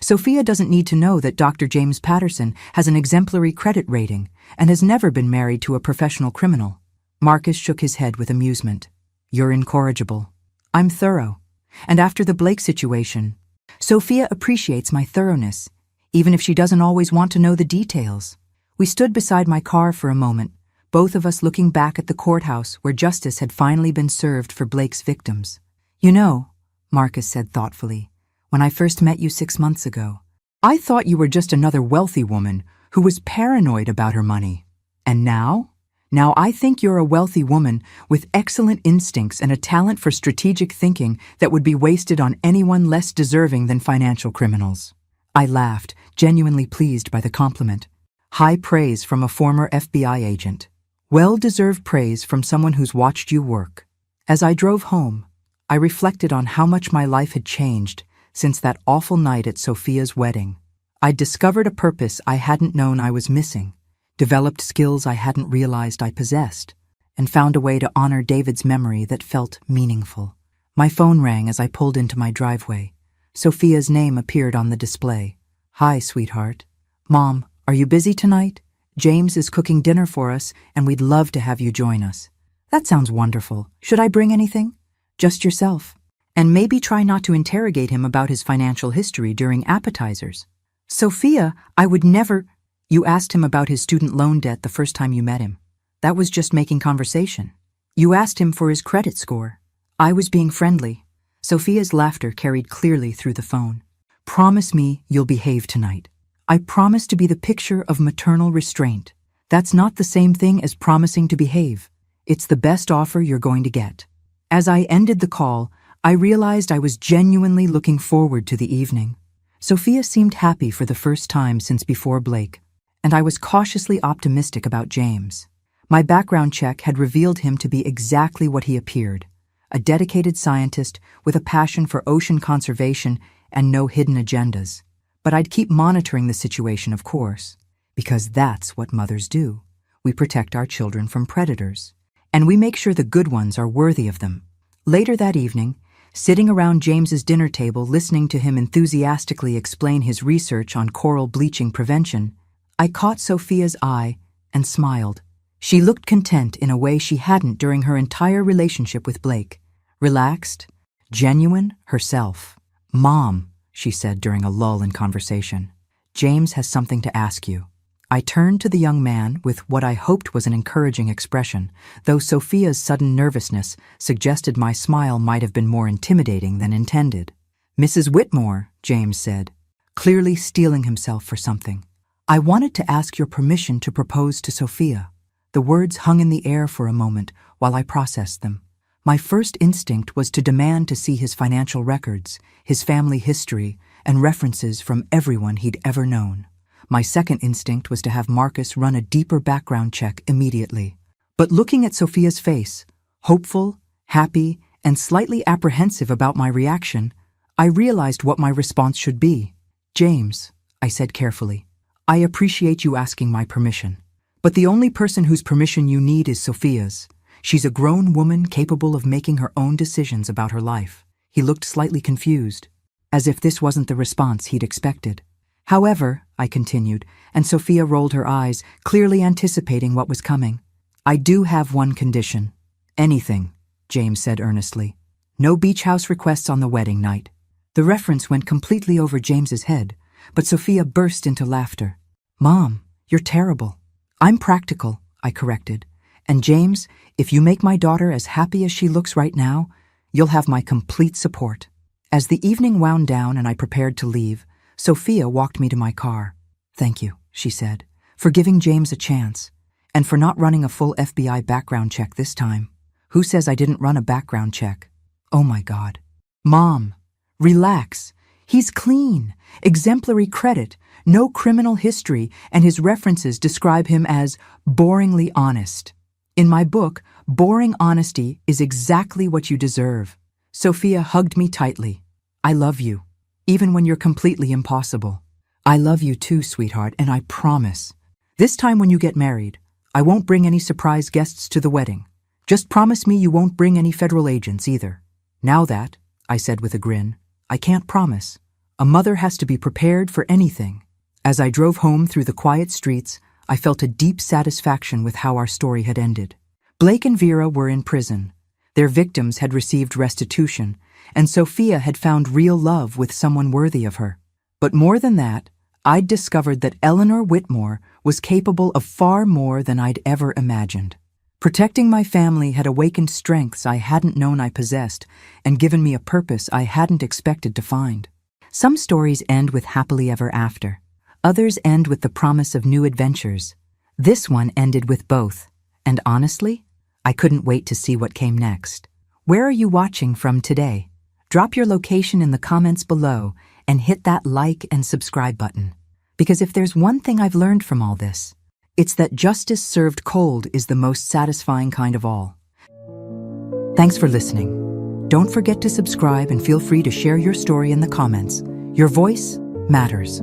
Sophia doesn't need to know that Dr. James Patterson has an exemplary credit rating and has never been married to a professional criminal. Marcus shook his head with amusement. You're incorrigible. I'm thorough. And after the Blake situation, Sophia appreciates my thoroughness, even if she doesn't always want to know the details. We stood beside my car for a moment, both of us looking back at the courthouse where justice had finally been served for Blake's victims. You know, Marcus said thoughtfully, when I first met you 6 months ago, I thought you were just another wealthy woman who was paranoid about her money. And now? Now I think you're a wealthy woman with excellent instincts and a talent for strategic thinking that would be wasted on anyone less deserving than financial criminals. I laughed, genuinely pleased by the compliment. High praise from a former FBI agent. Well-deserved praise from someone who's watched you work. As I drove home, I reflected on how much my life had changed since that awful night at Sophia's wedding. I'd discovered a purpose I hadn't known I was missing, developed skills I hadn't realized I possessed, and found a way to honor David's memory that felt meaningful. My phone rang as I pulled into my driveway. Sophia's name appeared on the display. Hi, sweetheart. Mom, are you busy tonight? James is cooking dinner for us, and we'd love to have you join us. That sounds wonderful. Should I bring anything? Just yourself. And maybe try not to interrogate him about his financial history during appetizers. Sophia, I would never... You asked him about his student loan debt the first time you met him. That was just making conversation. You asked him for his credit score. I was being friendly. Sophia's laughter carried clearly through the phone. Promise me you'll behave tonight. I promise to be the picture of maternal restraint. That's not the same thing as promising to behave. It's the best offer you're going to get. As I ended the call, I realized I was genuinely looking forward to the evening. Sophia seemed happy for the first time since before Blake, and I was cautiously optimistic about James. My background check had revealed him to be exactly what he appeared, a dedicated scientist with a passion for ocean conservation and no hidden agendas. But I'd keep monitoring the situation, of course, because that's what mothers do. We protect our children from predators, and we make sure the good ones are worthy of them. Later that evening, sitting around James's dinner table listening to him enthusiastically explain his research on coral bleaching prevention, I caught Sophia's eye and smiled. She looked content in a way she hadn't during her entire relationship with Blake. Relaxed, genuine, herself. Mom, she said during a lull in conversation, James has something to ask you. I turned to the young man with what I hoped was an encouraging expression, though Sophia's sudden nervousness suggested my smile might have been more intimidating than intended. Mrs. Whitmore, James said, clearly steeling himself for something. I wanted to ask your permission to propose to Sophia. The words hung in the air for a moment while I processed them. My first instinct was to demand to see his financial records, his family history, and references from everyone he'd ever known. My second instinct was to have Marcus run a deeper background check immediately. But looking at Sophia's face, hopeful, happy, and slightly apprehensive about my reaction, I realized what my response should be. "James," I said carefully, "I appreciate you asking my permission. But the only person whose permission you need is Sophia's. She's a grown woman capable of making her own decisions about her life." He looked slightly confused, as if this wasn't the response he'd expected. "However," I continued, and Sophia rolled her eyes, clearly anticipating what was coming, "I do have one condition." "Anything," James said earnestly. "No beach house requests on the wedding night." The reference went completely over James's head, but Sophia burst into laughter. "Mom, you're terrible." "I'm practical," I corrected. "And James, if you make my daughter as happy as she looks right now, you'll have my complete support." As the evening wound down and I prepared to leave, Sophia walked me to my car. "Thank you," she said, "for giving James a chance, and for not running a full FBI background check this time." "Who says I didn't run a background check?" "Oh my God." "Mom, relax. He's clean, exemplary credit, no criminal history, and his references describe him as boringly honest. In my book, boring honesty is exactly what you deserve." Sophia hugged me tightly. "I love you, even when you're completely impossible." "I love you too, sweetheart, and I promise, this time when you get married, I won't bring any surprise guests to the wedding. Just promise me you won't bring any federal agents either." "Now that," I said with a grin, "I can't promise. A mother has to be prepared for anything." As I drove home through the quiet streets, I felt a deep satisfaction with how our story had ended. Blake and Vera were in prison. Their victims had received restitution, and Sophia had found real love with someone worthy of her. But more than that, I'd discovered that Eleanor Whitmore was capable of far more than I'd ever imagined. Protecting my family had awakened strengths I hadn't known I possessed and given me a purpose I hadn't expected to find. Some stories end with happily ever after. Others end with the promise of new adventures. This one ended with both, and honestly, I couldn't wait to see what came next. Where are you watching from today? Drop your location in the comments below and hit that like and subscribe button. Because if there's one thing I've learned from all this, it's that justice served cold is the most satisfying kind of all. Thanks for listening. Don't forget to subscribe and feel free to share your story in the comments. Your voice matters.